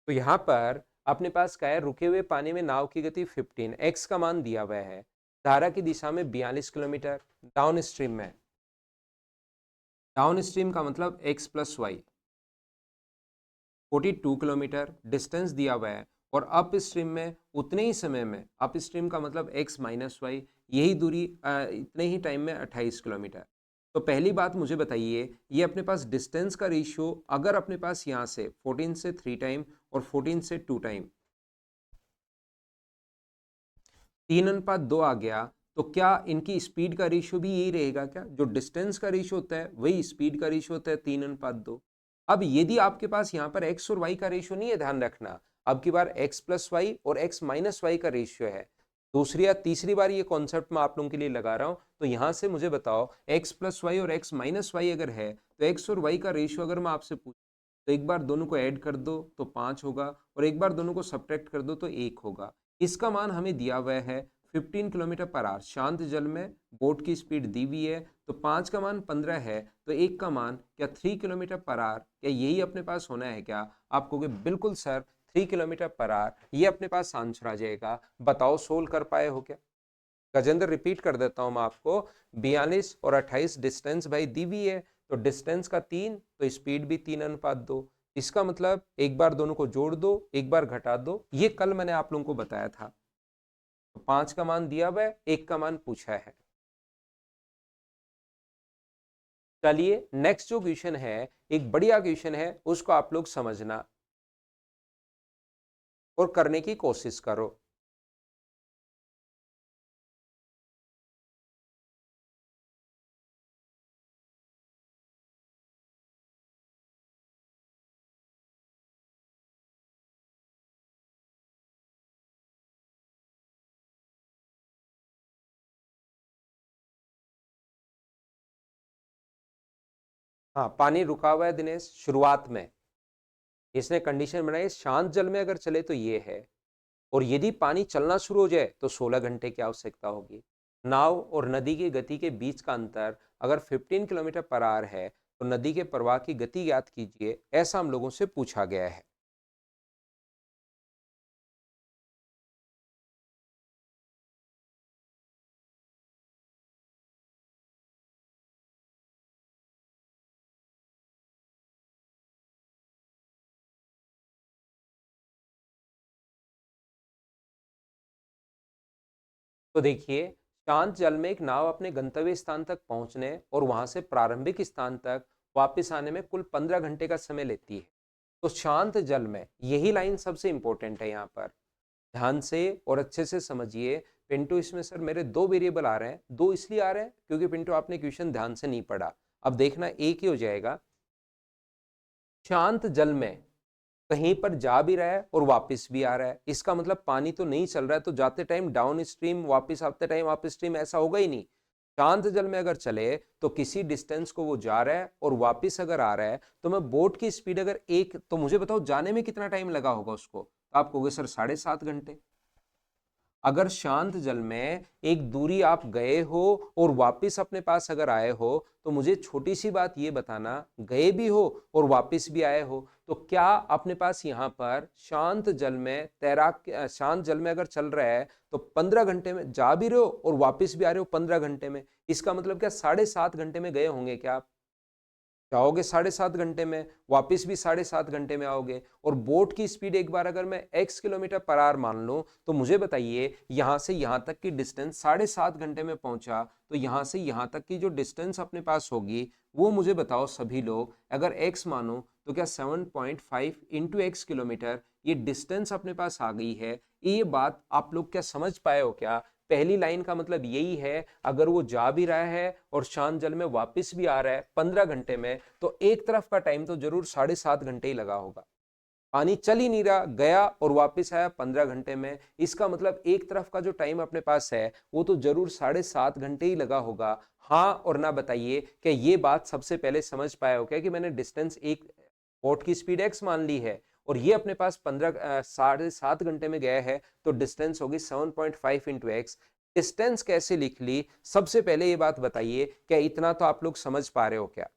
तो यहाँ पर अपने पास क्या है, रुके हुए पानी में नाव की गति 15, एक्स का मान दिया हुआ है। धारा की दिशा में 42 किलोमीटर, डाउन स्ट्रीम में, डाउन स्ट्रीम का मतलब x plus y 42 kilometre distance दिया हुआ है, और अप स्ट्रीम में उतने ही समय में, अप स्ट्रीम का मतलब x माइनस वाई, यही दूरी इतने ही टाइम में 28 किलोमीटर। तो पहली बात मुझे बताइए, ये अपने पास डिस्टेंस का रेशियो अगर अपने पास यहाँ से 14 से 3 टाइम और 14 से 2 टाइम 3:2 आ गया, तो क्या इनकी स्पीड का रेशियो भी यही रहेगा क्या? जो डिस्टेंस का रेशियो होता है वही स्पीड का रेशियो होता है 3:2। अब यदि आपके पास यहाँ पर x और y का रेशियो नहीं है, ध्यान रखना, अब की बार x प्लस वाई और x माइनस वाई का रेशियो है, दूसरी या तीसरी बार ये कॉन्सेप्ट मैं आप लोगों के लिए लगा रहा हूं, तो यहां से मुझे बताओ x प्लस वाई और x माइनस वाई अगर है, तो x और y का रेशियो अगर मैं आपसे पूछूं, तो एक बार दोनों को ऐड कर दो तो 5 होगा, और एक बार दोनों को सब्ट्रैक्ट कर दो तो 1 होगा। इसका मान हमें दिया हुआ है 15 किलोमीटर पर आवर, शांत जल में बोट की स्पीड दी हुई है, तो 5 का मान 15 है, तो 1 का मान क्या 3 किलोमीटर पर आवर, क्या यही अपने पास होना है क्या? आप कहोगे बिल्कुल सर 3 किलोमीटर पर आवर, ये अपने पास आंसर आ जाएगा। बताओ सोल्व कर पाए हो क्या? गजेंद्र रिपीट कर देता हूं मैं आपको, 42 और 28 डिस्टेंस भाई दी हुई है, तो डिस्टेंस का 3 तो स्पीड भी 3:2, इसका मतलब एक बार दोनों को जोड़ दो, एक बार घटा दो, ये कल मैंने आप लोगों को बताया था। तो 5 का मान दिया हुआ है, 1 का मान पूछा है। चलिए नेक्स्ट जो क्वेश्चन है, एक बढ़िया क्वेश्चन है, उसको आप लोग समझना और करने की कोशिश करो। हाँ, पानी रुका हुआ है दिनेश शुरुआत में, इसने कंडीशन बनाई शांत जल में अगर चले तो ये है, और यदि पानी चलना शुरू हो जाए तो 16 घंटे की आवश्यकता होगी। नाव और नदी की गति के बीच का अंतर अगर 15 किलोमीटर पर आवर है, तो नदी के प्रवाह की गति ज्ञात कीजिए, ऐसा हम लोगों से पूछा गया है। तो देखिए, शांत जल में एक नाव अपने गंतव्य स्थान तक पहुंचने और वहां से प्रारंभिक स्थान तक वापस आने में कुल 15 घंटे का समय लेती है। तो शांत जल में यही लाइन सबसे इंपॉर्टेंट है, यहाँ पर ध्यान से और अच्छे से समझिए। पिंटू, इसमें सर मेरे दो वेरिएबल आ रहे हैं, दो इसलिए आ रहे हैं क्योंकि पिंटू आपने क्वेश्चन ध्यान से नहीं पढ़ा। अब देखना एक ही हो जाएगा। शांत जल में कहीं पर जा भी रहा है और वापस भी आ रहा है, इसका मतलब पानी तो नहीं चल रहा है, तो जाते टाइम डाउन स्ट्रीम, वापस आते टाइम अप स्ट्रीम, ऐसा होगा ही नहीं। शांत जल में अगर चले तो किसी डिस्टेंस को वो जा रहा है और वापस अगर आ रहा है, तो मैं बोट की स्पीड अगर एक, तो मुझे बताओ जाने में कितना टाइम लगा होगा उसको, तो आप कहोगे सर 7.5 घंटे। अगर शांत जल में एक दूरी आप गए हो और वापस अपने पास अगर आए हो, तो मुझे छोटी सी बात ये बताना, गए भी हो और वापस भी आए हो, तो क्या अपने पास यहाँ पर शांत जल में तैराक, शांत जल में अगर चल रहा है तो 15 घंटे में जा भी रहे हो और वापस भी आ रहे हो 15 घंटे में, इसका मतलब क्या 7.5 घंटे में गए होंगे क्या आप? जाओगे 7.5 घंटे में, वापस भी 7.5 घंटे में आओगे, और बोट की स्पीड एक बार अगर मैं x किलोमीटर पर आवर मान लूं, तो मुझे बताइए यहां से यहां तक की डिस्टेंस 7.5 घंटे में पहुंचा, तो यहां से यहां तक की जो डिस्टेंस अपने पास होगी, वो मुझे बताओ सभी लोग, अगर x मानो तो क्या 7.5 इंटू एक्स किलोमीटर ये डिस्टेंस अपने पास आ गई है। ये बात आप लोग क्या समझ पाए हो क्या? पहली लाइन का मतलब यही है, अगर वो जा भी रहा है और शांत जल में वापस भी आ रहा है 15 घंटे में, तो एक तरफ का टाइम तो जरूर 7.5 घंटे ही लगा होगा। पानी चल ही नहीं रहा, गया और वापस आया 15 घंटे में, इसका मतलब एक तरफ का जो टाइम अपने पास है वो तो जरूर 7.5 घंटे ही लगा होगा। हाँ और ना बताइए कि ये बात सबसे पहले समझ पाया हो क्या कि मैंने डिस्टेंस एक, बोट की स्पीड x मान ली है और ये अपने पास 7.5 घंटे में गया है, तो डिस्टेंस होगी 7.5 इंटू एक्स। डिस्टेंस कैसे लिख ली, सबसे पहले ये बात बताइए, क्या इतना तो आप लोग समझ पा रहे हो क्या?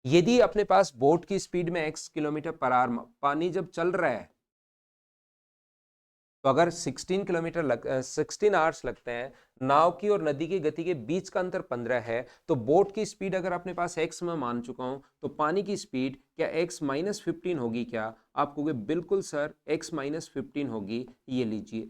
यदि अपने पास बोट की स्पीड में x किलोमीटर पर आवर, पानी जब चल रहा है तो अगर 16 आवर्स लगते हैं, नाव की और नदी की गति के बीच का अंतर 15 है, तो बोट की स्पीड अगर अपने पास x में मान चुका हूं, तो पानी की स्पीड क्या x माइनस 15 होगी क्या? आप कहोगे बिल्कुल सर x माइनस 15 होगी। ये लीजिए,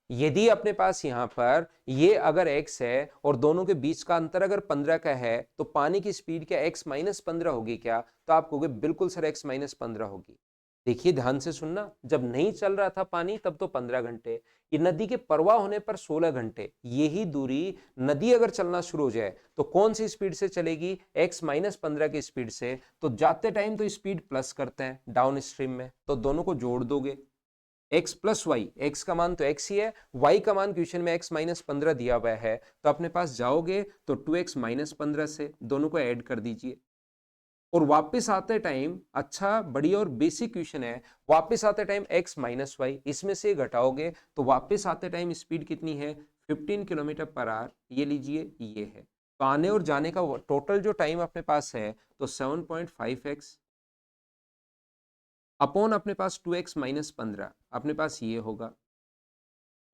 यदि अपने पास यहां पर ये अगर x है और दोनों के बीच का अंतर अगर 15 का है, तो पानी की स्पीड क्या x माइनस 15 होगी क्या? तो आप कहोगे बिल्कुल सर x माइनस 15 होगी। देखिए ध्यान से सुनना, जब नहीं चल रहा था पानी तब तो 15 घंटे, ये नदी के प्रवाह होने पर 16 घंटे। यही दूरी नदी अगर चलना शुरू हो जाए तो कौन सी स्पीड से चलेगी? x माइनस 15 की स्पीड से। तो जाते टाइम तो स्पीड प्लस करते हैं डाउन स्ट्रीम में, तो दोनों को जोड़ दोगे, x प्लस वाई, x का मान तो x ही है, y का मान क्वेश्चन में x माइनस 15 दिया हुआ है, तो अपने पास जाओगे तो 2x माइनस 15 से दोनों को ऐड कर दीजिए। और वापस आते टाइम, अच्छा बढ़िया और बेसिक क्वेश्चन है, वापस आते टाइम x माइनस वाई, इसमें से घटाओगे तो वापस आते टाइम स्पीड कितनी है? 15 किलोमीटर पर आवर। ये लीजिए, ये है। तो आने और जाने का टोटल जो टाइम अपने पास है तो 7.5x अपॉन अपने पास 2x माइनस 15, अपने पास ये होगा।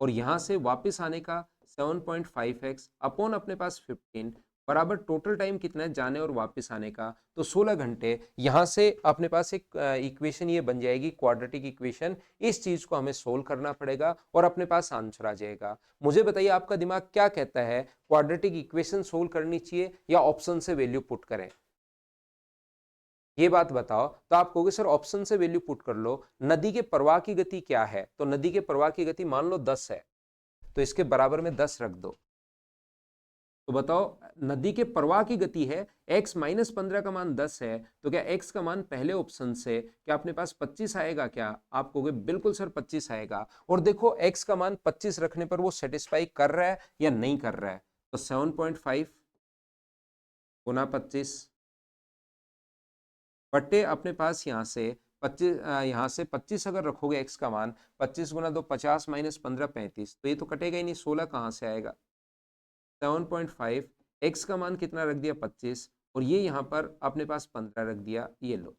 और यहां से वापस आने का 7.5x अपॉन अपने पास 15 बराबर टोटल टाइम कितना है जाने और वापस आने का? तो 16 घंटे। यहां से अपने पास एक इक्वेशन ये बन जाएगी, क्वाड्रेटिक इक्वेशन। इस चीज को हमें सोल्व करना पड़ेगा और अपने पास आंसर आ जाएगा। मुझे बताइए आपका दिमाग क्या कहता है, क्वाड्रेटिक इक्वेशन सोल्व करनी चाहिए या ऑप्शन से वैल्यू पुट करें? ये बात बताओ। तो आप कहोगे सर ऑप्शन से वैल्यू पुट कर लो। नदी के प्रवाह की गति क्या है? तो नदी के प्रवाह की गति मान लो 10 है, तो इसके बराबर में 10 रख दो। तो बताओ, नदी के प्रवाह की गति है, x माइनस 15 का मान 10 है, तो क्या x का मान पहले ऑप्शन से क्या अपने पास 25 आएगा क्या? आप कहोगे बिल्कुल सर 25 आएगा। और देखो x का मान 25 रखने पर वो सेटिस्फाई कर रहा है या नहीं कर रहा है? तो 7.5 गुना 25 बटे अपने पास यहाँ से 25, यहाँ से 25 अगर रखोगे x का मान, 25 गुना 2 50 माइनस 15 35, तो ये तो कटेगा ही नहीं, 16 कहाँ से आएगा? 7.5, x का मान कितना रख दिया? 25, और ये यहाँ पर अपने पास 15 रख दिया। ये लो,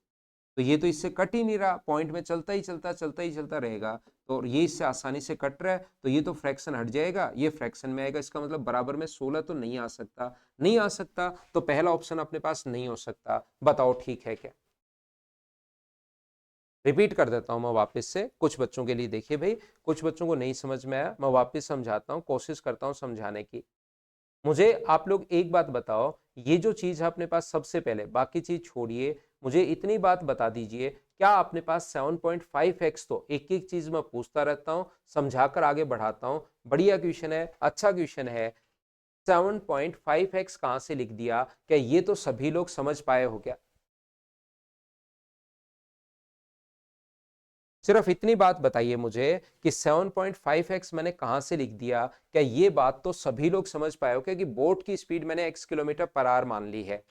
तो ये तो इससे कट ही नहीं रहा, पॉइंट में चलता ही चलता चलता ही चलता रहेगा, तो ये इससे आसानी से कट रहा है, तो ये तो फ्रैक्शन हट जाएगा, ये फ्रैक्शन में आएगा। इसका मतलब बराबर में 16 तो नहीं आ सकता। नहीं आ सकता तो पहला ऑप्शन अपने पास नहीं हो सकता। बताओ ठीक है क्या? रिपीट कर देता हूं मैं वापस से कुछ बच्चों के लिए। देखिए भाई, कुछ बच्चों को नहीं समझ में आया, मैं वापस समझाता हूं, कोशिश करता हूं समझाने की। मुझे आप लोग एक बात बताओ, ये जो चीज है अपने पास, सबसे पहले बाकी चीज छोड़िए, मुझे इतनी बात बता दीजिए, क्या अपने पास 7.5x, तो एक एक चीज मैं पूछता रहता हूं, समझाकर आगे बढ़ाता हूं। बढ़िया क्वेश्चन है, अच्छा क्वेश्चन है। 7.5x कहां से लिख दिया? क्या ये तो सभी लोग समझ पाए हो क्या? सिर्फ इतनी बात बताइए मुझे कि 7.5x मैंने कहां से लिख दिया? क्या ये बात तो सभी लोग समझ पाए हो क्या कि बोट की स्पीड मैंने x किलोमीटर पर आवर मान ली है?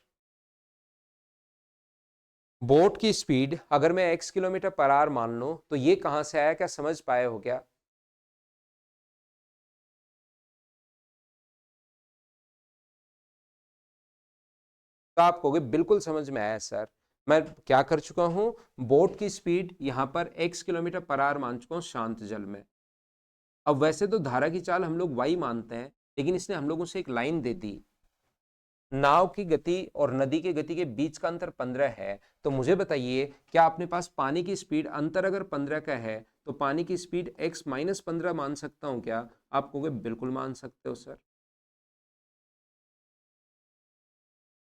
बोट की स्पीड अगर मैं x किलोमीटर पर आवर मान लूं तो ये कहां से आया? क्या समझ पाए हो क्या? तो आप कहोगे बिल्कुल समझ में आया सर। मैं क्या कर चुका हूं, बोट की स्पीड यहां पर x किलोमीटर पर आवर मान चुका हूं शांत जल में। अब वैसे तो धारा की चाल हम लोग y मानते हैं, लेकिन इसने हम लोगों से एक लाइन दे दी, नाव की गति और नदी की गति के बीच का अंतर 15 है। तो मुझे बताइए, क्या अपने पास पानी की स्पीड अंतर अगर 15 का है तो पानी की स्पीड x माइनस 15 मान सकता हूं क्या? आप कहोगे बिल्कुल मान सकते हो सर।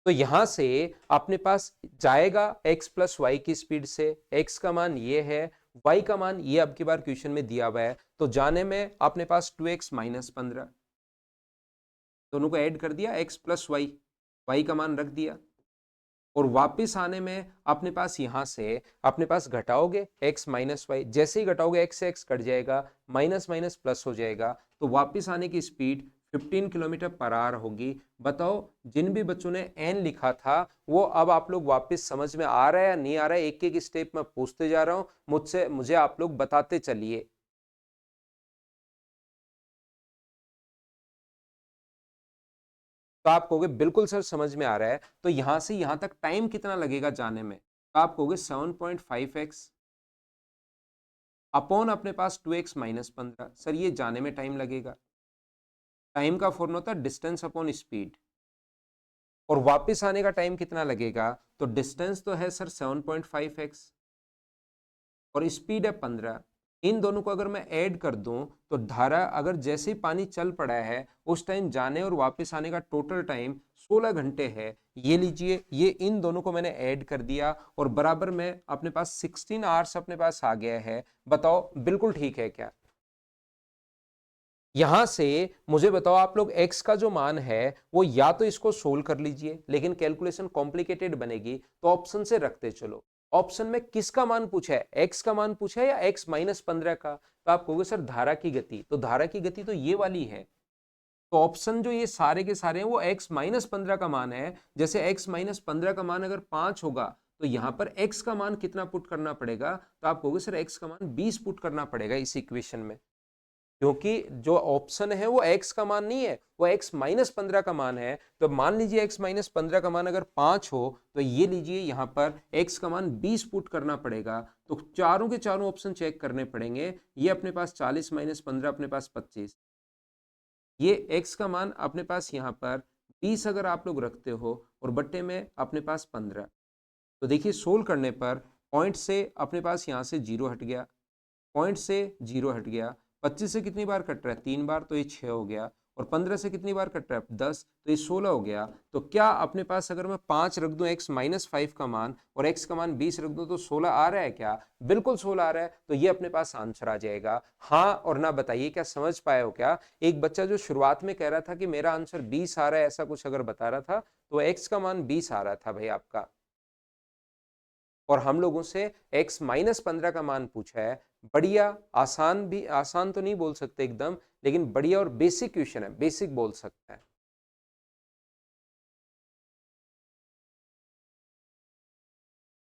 तो यहां से अपने पास जाएगा x प्लस वाई की स्पीड से, x का मान ये है, y का मान ये अब की बार क्वेश्चन में दिया हुआ है, तो जाने में अपने पास 2x माइनस 15, दोनों को ऐड कर दिया, x प्लस वाई, वाई का मान रख दिया। और वापस आने में अपने पास यहां से अपने पास घटाओगे x माइनस वाई, जैसे ही घटाओगे x से x कट जाएगा, माइनस माइनस प्लस हो जाएगा, तो वापस आने की स्पीड 15 किलोमीटर पर आवर होगी। बताओ, जिन भी बच्चों ने n लिखा था वो अब आप लोग वापस समझ में आ रहा है या नहीं आ रहा है? एक एक स्टेप में पूछते जा रहा हूं, मुझे आप लोग बताते चलिए। तो आप कहोगे बिल्कुल सर समझ में आ रहा है। तो यहां से यहां तक टाइम कितना लगेगा जाने में? तो आप कहोगे 7.5x अपॉन अपने पास 2x माइनस 15। सर ये जाने में टाइम लगेगा, टाइम का फॉर्मूला होता है डिस्टेंस अपॉन स्पीड, और वापस आने का टाइम कितना लगेगा, तो डिस्टेंस तो है सर 7.5x और स्पीड है 15। इन दोनों को अगर मैं ऐड कर दूं तो धारा अगर जैसे ही पानी चल पड़ा है उस टाइम जाने और वापस आने का टोटल टाइम 16 घंटे है। ये लीजिए, ये इन दोनों को मैंने ऐड कर दिया और बराबर में अपने पास 16 आवर्स अपने पास आ गया है। बताओ बिल्कुल ठीक है क्या? यहां से मुझे बताओ आप लोग x का जो मान है वो या तो इसको सोल्व कर लीजिए, लेकिन कैलकुलेशन कॉम्प्लिकेटेड बनेगी, तो ऑप्शन से रखते चलो। ऑप्शन में किसका मान पूछा है, x का मान पूछा है या x माइनस 15 का? तो आप कहोगे सर धारा की गति, तो धारा की गति तो ये वाली है, तो ऑप्शन जो ये सारे के सारे हैं वो x माइनस 15 का मान है। जैसे x माइनस 15 का मान अगर 5 होगा तो यहां पर x का मान कितना पुट करना पड़ेगा, तो आप कहोगे सर x का मान 20 पुट करना पड़ेगा इस इक्वेशन में, क्योंकि जो ऑप्शन है वो x का मान नहीं है, वो x माइनस 15 का मान है। तो मान लीजिए x माइनस 15 का मान अगर 5 हो तो ये लीजिए यहाँ पर x का मान 20 पुट करना पड़ेगा। तो चारों के चारों ऑप्शन चेक करने पड़ेंगे। ये अपने पास 40 माइनस 15 अपने पास 25, ये x का मान अपने पास यहाँ पर 20 अगर आप लोग रखते हो और बट्टे में अपने पास 15, तो देखिए सोल्व करने पर पॉइंट से अपने पास यहाँ से 0 हट गया, पॉइंट से 0 हट गया, 25 से कितनी बार कट रहा है 3 बार, तो ये 6 हो गया, और 15 से कितनी बार कट रहा है 10, तो ये 16 हो गया। तो क्या अपने पास अगर मैं 5 रख दूं x माइनस 5 का मान और x का मान 20 रख दूं तो 16 आ रहा है क्या? बिल्कुल 16 आ रहा है, तो ये अपने पास आंसर आ जाएगा। हाँ और ना बताइए, क्या समझ पाए हो क्या? एक बच्चा जो शुरुआत में कह रहा था कि मेरा आंसर 20 आ रहा है, ऐसा कुछ अगर बता रहा था, तो x का मान 20 आ रहा था भाई आपका, और हम लोगों से x माइनस 15 का मान पूछा है। बढ़िया, आसान भी, आसान तो नहीं बोल सकते एकदम, लेकिन बढ़िया और बेसिक क्वेश्चन है, बेसिक बोल सकता है।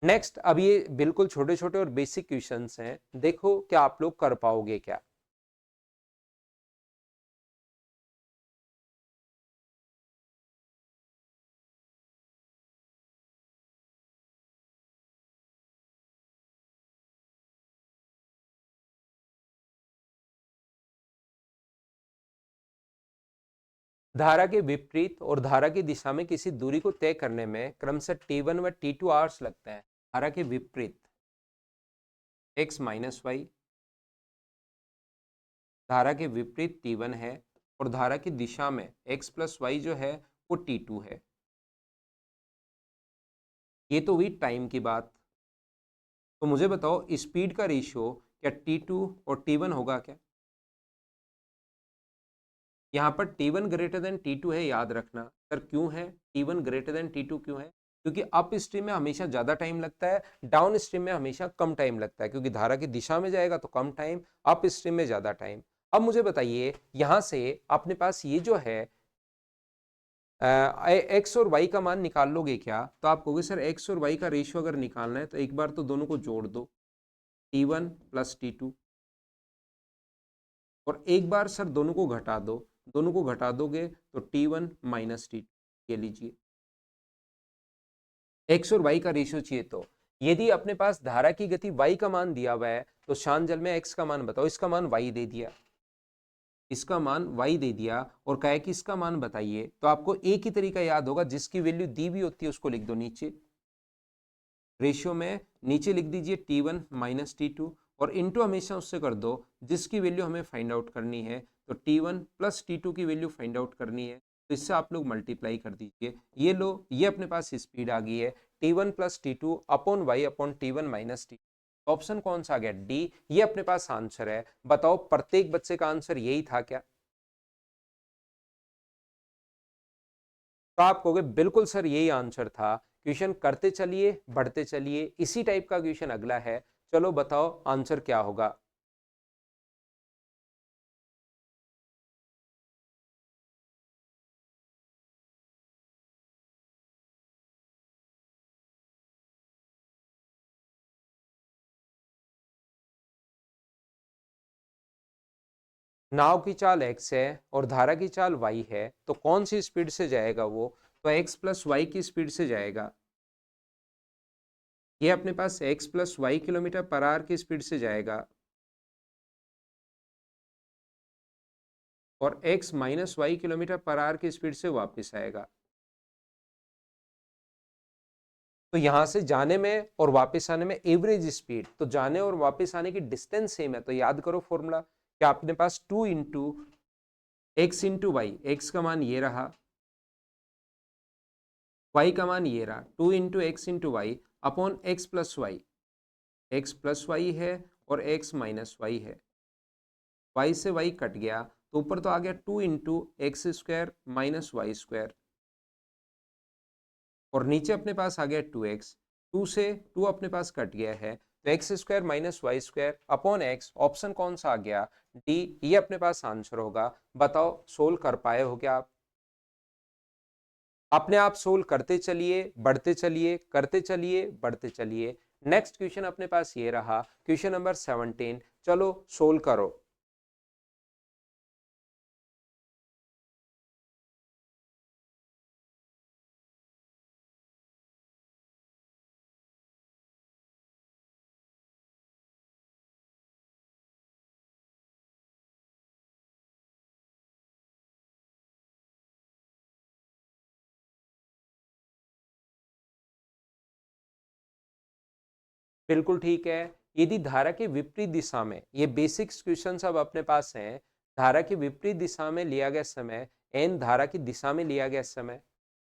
नेक्स्ट, अब ये बिल्कुल छोटे छोटे और बेसिक क्वेश्चंस हैं, देखो क्या आप लोग कर पाओगे क्या। धारा के विपरीत और धारा की दिशा में किसी दूरी को तय करने में क्रमशः t1 व t2 आवर्स लगते हैं। धारा के विपरीत x माइनस वाई, धारा के विपरीत t1 है, और धारा की दिशा में x प्लस वाई जो है वो t2 है। ये तो हुई टाइम की बात। तो मुझे बताओ स्पीड का रेशियो क्या t2 और t1 होगा क्या? यहाँ पर t1 ग्रेटर देन t2 है, याद रखना। सर क्यों है t1 ग्रेटर देन t2, क्यों है? क्योंकि अप स्ट्रीम में हमेशा ज्यादा टाइम लगता है, डाउन स्ट्रीम में हमेशा कम टाइम लगता है, क्योंकि धारा की दिशा में जाएगा तो कम टाइम, अप स्ट्रीम में ज्यादा टाइम। अब मुझे बताइए यहां से अपने पास ये जो है एक्स और वाई का मान निकाल लोगे क्या? तो आप कहोगे सर एक्स और वाई का रेशियो अगर निकालना है तो एक बार तो दोनों को जोड़ दो, t1 प्लस t2, और एक बार सर दोनों को घटा दो, दोनों को घटा दोगे तो t1 माइनस टी, ये लीजिए एक्स और वाई का रेशियो चाहिए। तो यदि अपने पास धारा की गति y का मान दिया हुआ है तो शांत जल में x का मान बताओ, इसका मान y दे दिया, इसका मान y दे दिया, और कहा है कि इसका मान बताइए, तो आपको एक ही तरीका याद होगा, जिसकी वैल्यू दी हुई होती है उसको लिख दो नीचे रेशियो में, नीचे लिख दीजिए t1 माइनस टी2, और इंटू हमेशा उससे कर दो जिसकी वैल्यू हमें फाइंड आउट करनी है। तो t1 प्लस टी2 की वैल्यू फाइंड आउट करनी है, तो इससे आप लोग मल्टीप्लाई कर दीजिए। ये लो, ये अपने पास स्पीड आ गई है t1 plus t two upon y upon t1 minus t. Option कौन सा आ गया? डी। ये अपने पास आंसर है। बताओ प्रत्येक बच्चे का आंसर यही था क्या? तो आप कहोगे बिल्कुल सर यही आंसर था। क्वेश्चन करते चलिए, बढ़ते चलिए, इसी टाइप का क्वेश्चन अगला है। चलो बताओ आंसर क्या होगा। नाव की चाल x है और धारा की चाल y है, तो कौन सी स्पीड से जाएगा वो? तो x प्लस वाई की स्पीड से जाएगा। ये अपने पास x plus y kilometre per hour की स्पीड से जाएगा। और x minus y kilometre per hour की स्पीड से वापस आएगा। तो यहां से जाने में और वापस आने में एवरेज स्पीड, तो जाने और वापस आने की डिस्टेंस सेम है, तो याद करो फॉर्मूला कि आपने पास 2 into x into y, x का मान ये रहा, वाई का मान ये रहा, 2 into x into y upon x plus y, x plus y है और एक्स माइनस वाई है, वाई से वाई कट गया तो ऊपर तो आ गया 2 into x square minus y square, और नीचे अपने पास आ गया 2x, 2 से 2 अपने पास कट गया है तो x square minus y square upon x, option कौन सा आ गया, डी, ये अपने पास आंसर होगा। बताओ सोल्व कर पाए हो क्या आप? अपने आप सोल्व करते चलिए, बढ़ते चलिए, करते चलिए, बढ़ते चलिए। नेक्स्ट क्वेश्चन अपने पास ये रहा, क्वेश्चन नंबर 17, चलो सोल्व करो। बिल्कुल ठीक है। यदि धारा के विपरीत दिशा में, ये बेसिक क्वेश्चन सब अपने पास हैं, धारा के विपरीत दिशा में लिया गया समय, एन धारा की दिशा में लिया गया समय,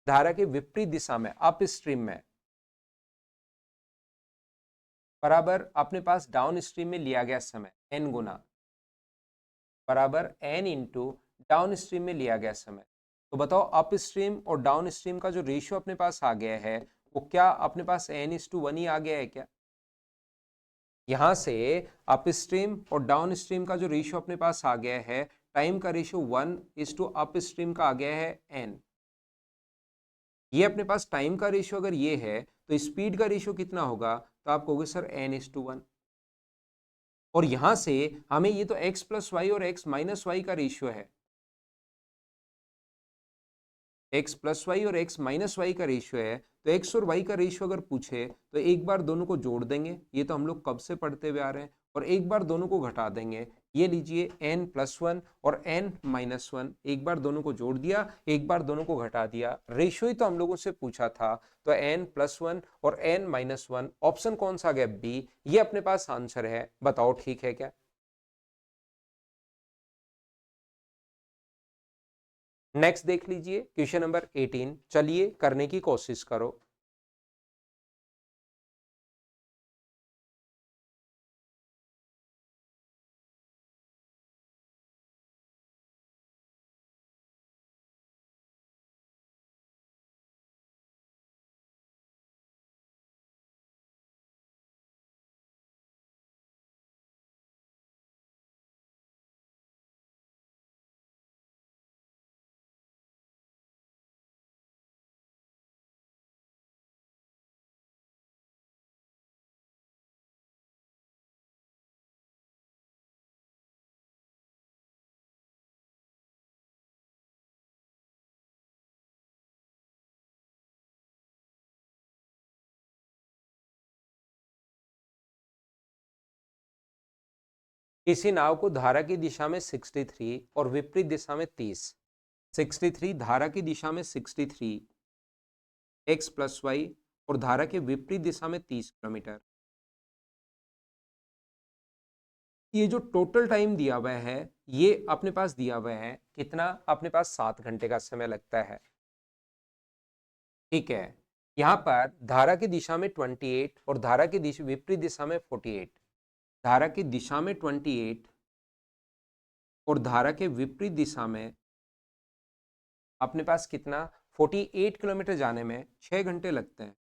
धारा के विपरीत दिशा में अप स्ट्रीम में बराबर अपने पास डाउन स्ट्रीम में लिया गया समय एन गुना बराबर एन इंटू डाउन स्ट्रीम में लिया गया समय। तो बताओ अप स्ट्रीम और डाउन स्ट्रीम का जो रेशियो अपने पास आ गया है वो क्या अपने पास n:1 ही आ गया है क्या? यहां से अप स्ट्रीम और डाउन स्ट्रीम का जो रेशियो अपने पास आ गया है, टाइम का रेशियो 1:, अप स्ट्रीम का आ गया है n। ये अपने पास टाइम का रेशियो अगर ये है तो स्पीड का रेशियो कितना होगा, तो आप कहोगे सर n:1। और यहां से हमें ये तो x प्लस वाई और x माइनस वाई का रेशियो है, x प्लस वाई और x माइनस वाई का रेशियो है, तो x और y का रेशियो अगर पूछे तो एक बार दोनों को जोड़ देंगे, ये तो हम लोग कब से पढ़ते हुए आ रहे हैं, और एक बार दोनों को घटा देंगे। ये लीजिए n+1 और n-1, एक बार दोनों को जोड़ दिया, एक बार दोनों को घटा दिया, रेशियो ही तो हम लोगों से पूछा था, तो n+1 और n-1, ऑप्शन कौन सा आ गया, बी, ये अपने पास आंसर है। बताओ ठीक है क्या? नेक्स्ट देख लीजिए क्वेश्चन नंबर 18, चलिए करने की कोशिश करो। किसी नाव को धारा की दिशा में 63 और विपरीत दिशा में 30, 63 धारा की दिशा में 63 एक्स प्लस वाई और धारा के विपरीत दिशा में 30 किलोमीटर, ये जो टोटल टाइम दिया हुआ है ये अपने पास दिया हुआ है कितना, अपने पास 7 घंटे का समय लगता है। ठीक है, यहां पर धारा की दिशा में 28 और धारा की दिशा विपरीत दिशा में 48, धारा की दिशा में 28 और धारा के विपरीत दिशा में अपने पास कितना, 48 किलोमीटर जाने में 6 घंटे लगते हैं।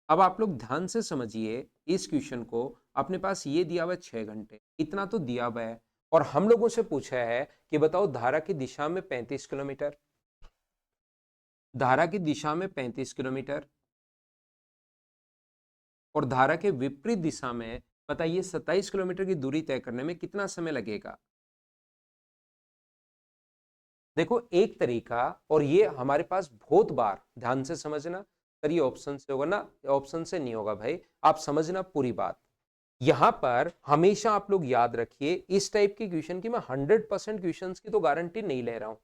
अब आप लोग ध्यान से समझिए इस क्वेश्चन को, अपने पास ये दिया हुआ है 6 घंटे, इतना तो दिया हुआ है, और हम लोगों से पूछा है कि बताओ धारा की दिशा में 35 किलोमीटर, धारा की दिशा में 35 किलोमीटर और धारा के विपरीत दिशा में बताइए 27 किलोमीटर की दूरी तय करने में कितना समय लगेगा। देखो एक तरीका, और ये हमारे पास बहुत बार, ध्यान से समझना सर, ये ऑप्शन से होगा ना, ऑप्शन से नहीं होगा भाई, आप समझना पूरी बात। यहां पर हमेशा आप लोग याद रखिए, इस टाइप के क्वेश्चन की मैं 100% क्वेश्चंस की तो गारंटी नहीं ले रहा हूं।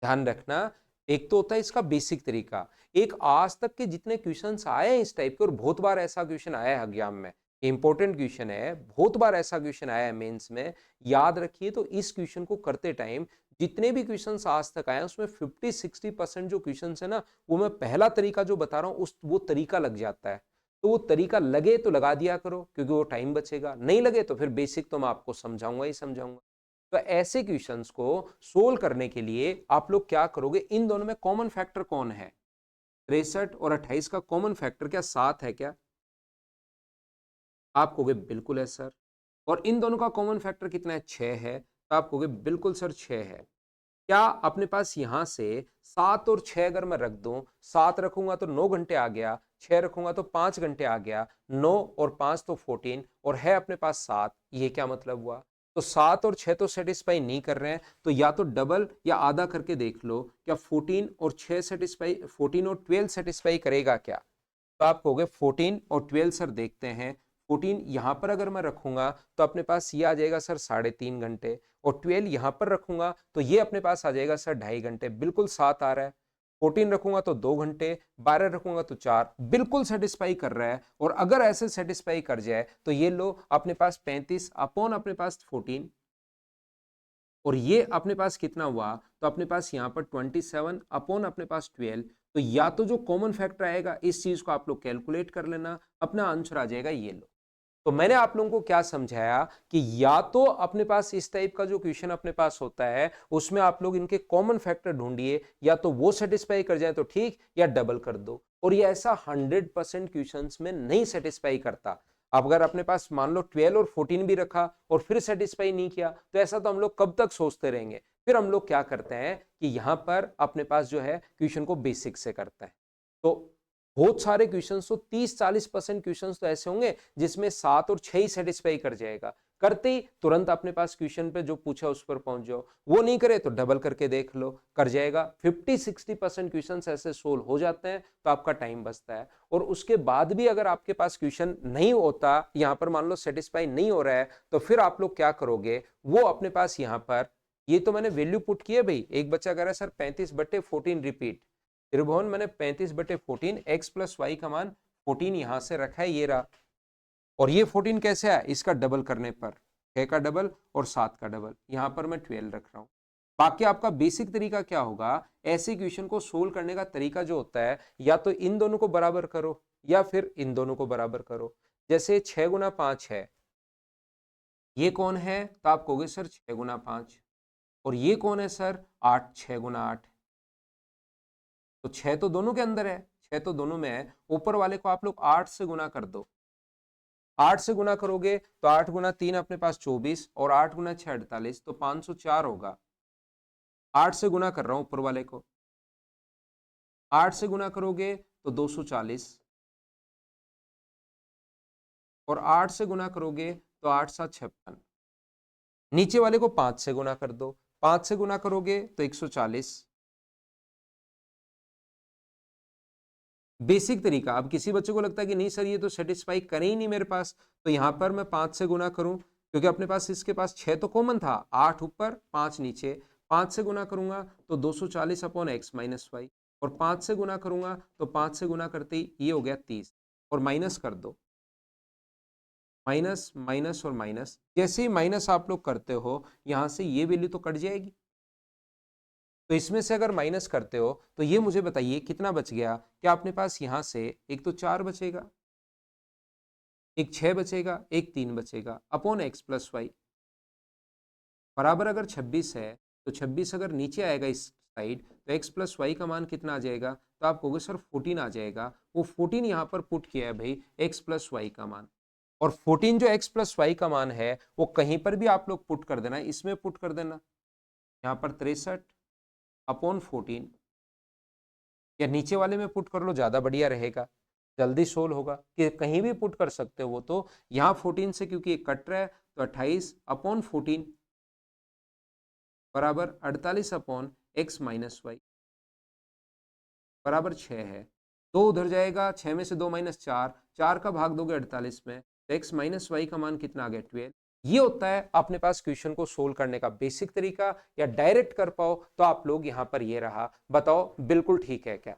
ध्यान रखना, एक तो होता है इसका बेसिक तरीका, एक आज तक के जितने क्वेश्चंस आए हैं इस टाइप के, और बहुत बार ऐसा क्वेश्चन आया है एग्जाम में, इंपॉर्टेंट क्वेश्चन है, बहुत बार ऐसा क्वेश्चन आया है मेंस में, याद रखिए। तो इस क्वेश्चन को करते टाइम जितने भी क्वेश्चंस आज तक आए हैं उसमें 50-60% जो क्वेश्चंस है ना, वो मैं पहला तरीका जो बता रहा हूं उस वो तरीका लग जाता है। तो वो तरीका लगे तो लगा दिया करो, क्योंकि वो टाइम बचेगा, नहीं लगे तो फिर बेसिक तो मैं आपको समझाऊंगा ही समझाऊंगा। तो ऐसे क्वेश्चंस को सोल्व करने के लिए आप लोग क्या करोगे, इन दोनों में कॉमन फैक्टर कौन है? 63 और 28 का कॉमन फैक्टर क्या 7 है क्या? आप कहोगे बिल्कुल है सर। और इन दोनों का कॉमन फैक्टर कितना है? 6 है। तो आप कहोगे बिल्कुल सर 6 है। क्या अपने पास यहां से 7 और 6 अगर मैं रख दूं, 7 रखूंगा तो 9 घंटे आ गया, 6 रखूंगा तो 5 घंटे आ गया, 9 और 5 तो 14, और है अपने पास 7। ये क्या मतलब हुआ? तो 7 और 6 तो सेटिस्फाई नहीं कर रहे हैं, तो या तो डबल या आधा करके देख लो, क्या 14 और 6 सेटिस्फाई, 14 और 12 सेटिस्फाई करेगा क्या? तो आप कहोगे 14 और 12 सर देखते हैं। 14 यहां पर अगर मैं रखूंगा तो अपने पास ये आ जाएगा सर 3.5 घंटे, और 12 यहां पर रखूंगा तो ये अपने पास आ जाएगा सर 2.5 घंटे, बिल्कुल 7 आ रहा है। 14 रखूंगा तो 2 घंटे, 12 रखूंगा तो 4, बिल्कुल सेटिस्फाई कर रहा है। और अगर ऐसे सेटिस्फाई कर जाए तो ये लो अपने पास 35 अपॉन अपने पास 14, और ये अपने पास कितना हुआ? तो अपने पास यहां पर 27 अपॉन अपने पास 12। तो या तो जो कॉमन फैक्टर आएगा इस चीज को आप लोग कैलकुलेट कर लेना, अपना आंसर आ जाएगा ये लो। तो मैंने आप लोगों को क्या समझाया कि या तो अपने पास इस टाइप का जो क्वेश्चन अपने पास होता है उसमें आप लोग इनके कॉमन फैक्टर ढूंढिए, या तो वो सेटिस्फाई कर जाए तो ठीक, या डबल कर दो। और ये ऐसा 100% क्वेश्चंस में नहीं सेटिस्फाई करता। अब अगर अपने पास मान लो 12 और 14 भी रखा और फिर सेटिस्फाई नहीं किया, तो ऐसा तो हम लोग कब तक सोचते रहेंगे? फिर हम लोग क्या करते हैं कि यहां पर अपने पास जो है क्वेश्चन को बेसिक से करते हैं। तो बहुत सारे क्वेश्चंस तो 30-40% क्वेश्चंस तो ऐसे होंगे जिसमें 7 और 6 ही सेटिस्फाई कर जाएगा, करते ही तुरंत अपने पास क्वेश्चन पे जो पूछा उस पर पहुंच जाओ। वो नहीं करे तो डबल करके देख लो, कर जाएगा। 50-60% क्वेश्चंस ऐसे सोल्व हो जाते हैं, तो आपका टाइम बचता है। और उसके बाद भी अगर आपके पास क्वेश्चन नहीं होता, यहां पर मान लो सेटिस्फाई नहीं हो रहा है, तो फिर आप लोग क्या करोगे, वो अपने पास यहां पर, ये तो मैंने वैल्यू पुट की है भाई। एक बच्चा कह रहा है सर 35/14 रिपीट, त्रिभुवन मैंने 35/14, एक्स प्लस वाई का मान 14 यहां से रखा है, ये रहा। और ये 14 कैसे है? इसका डबल करने पर 6 का डबल और 7 का डबल, यहां पर मैं 12 रख रहा हूं। बाकी आपका बेसिक तरीका क्या होगा, ऐसे क्वेश्चन को सोल्व करने का तरीका जो होता है, या तो इन दोनों को बराबर करो या फिर इन दोनों को बराबर करो। जैसे 6 गुना 5 है, ये कौन है? तो आप कहोगे सर 6 गुना 5। और ये कौन है सर? 8, 6 गुना 8। तो 6 तो दोनों के अंदर है, 6 तो दोनों में है। ऊपर वाले को आप लोग 8 से गुना कर दो। 8 से गुना करोगे तो 8 गुना 3 अपने पास 24, और 8 गुना 6 48, तो 504 होगा। 8 से गुना कर रहा हूं ऊपर वाले को, 8 से गुना करोगे तो 240, और 8 से गुना करोगे तो 8 7 56। नीचे वाले को 5 से गुना कर दो, 5 से गुना करोगे तो 140। बेसिक तरीका। अब किसी बच्चे को लगता है कि नहीं सर ये तो सेटिस्फाई करे ही नहीं मेरे पास, तो यहां पर मैं 5 से गुना करूं, क्योंकि अपने पास इसके पास 6 तो कॉमन था, 8 ऊपर 5 नीचे। 5 से गुना करूंगा तो 240 अपॉन एक्स माइनस वाई, और 5 से गुना करूंगा तो 5 से गुना करते ही ये हो गया 30, और माइनस कर दो। माइनस माइनस और माइनस, जैसे ही माइनस आप लोग करते हो यहां से ये वैल्यू तो कट जाएगी। तो इसमें से अगर माइनस करते हो तो ये मुझे बताइए कितना बच गया? क्या अपने पास यहां से एक तो 4 बचेगा, एक 6 बचेगा, एक 3 बचेगा, अपॉन एक्स प्लस वाई, बराबर अगर 26 है, तो 26 अगर नीचे आएगा इस साइड, तो एक्स प्लस वाई का मान कितना आ जाएगा? तो आप कहोगे सर 14 आ जाएगा। वो 14 यहाँ पर पुट किया है भाई, एक्स प्लस वाई का मान। और 14 जो एक्स प्लस वाई का मान है वो कहीं पर भी आप लोग पुट कर देना, इसमें पुट कर देना, यहाँ पर 63 अपॉन 14, या नीचे वाले में पुट कर लो, ज्यादा बढ़िया रहेगा, जल्दी सोल्व होगा। कि कहीं भी पुट कर सकते हो वो तो, यहाँ 14 से क्योंकि ये कट रहा है तो 28 अपॉन 14 बराबर 48 अपॉन एक्स माइनस वाई बराबर 6 है। 2 उधर जाएगा, 6 में से 2 माइनस 4, 4 का भाग दोगे 48 में, तो x माइनस वाई का मान कितना आ गया 12। ये होता है अपने पास क्वेश्चन को सोल्व करने का बेसिक तरीका, या डायरेक्ट कर पाओ तो आप लोग यहां पर ये रहा, बताओ बिल्कुल ठीक है क्या।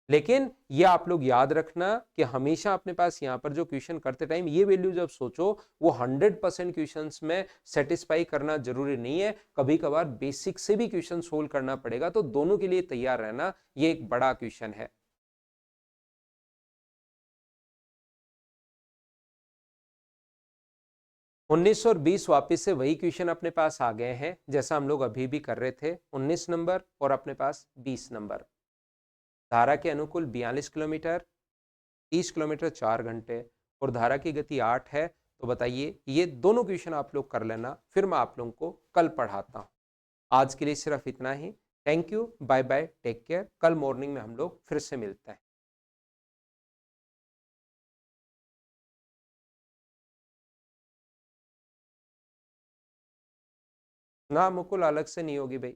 लेकिन ये आप लोग याद रखना कि हमेशा अपने पास यहां पर जो क्वेश्चन करते टाइम ये वैल्यू जब सोचो, वो 100% क्वेश्चंस में सेटिस्फाई करना जरूरी नहीं है, कभी कभार बेसिक से भी क्वेश्चन सोल्व करना पड़ेगा, तो दोनों के लिए तैयार रहना, ये एक बड़ा क्वेश्चन है। उन्नीस और 20 वापिस से वही क्वेश्चन अपने पास आ गए हैं जैसा हम लोग अभी भी कर रहे थे। 19 नंबर और अपने पास 20 नंबर। धारा के अनुकूल 42 किलोमीटर, 30 किलोमीटर 4 घंटे, और धारा की गति 8 है। तो बताइए, ये दोनों क्वेश्चन आप लोग कर लेना, फिर मैं आप लोगों को कल पढ़ाता हूँ। आज के लिए सिर्फ इतना ही। Thank you, bye bye, take care. कल मॉर्निंग में हम लोग फिर से मिलते हैं। ना मुकुल, अलग से नहीं होगी भाई।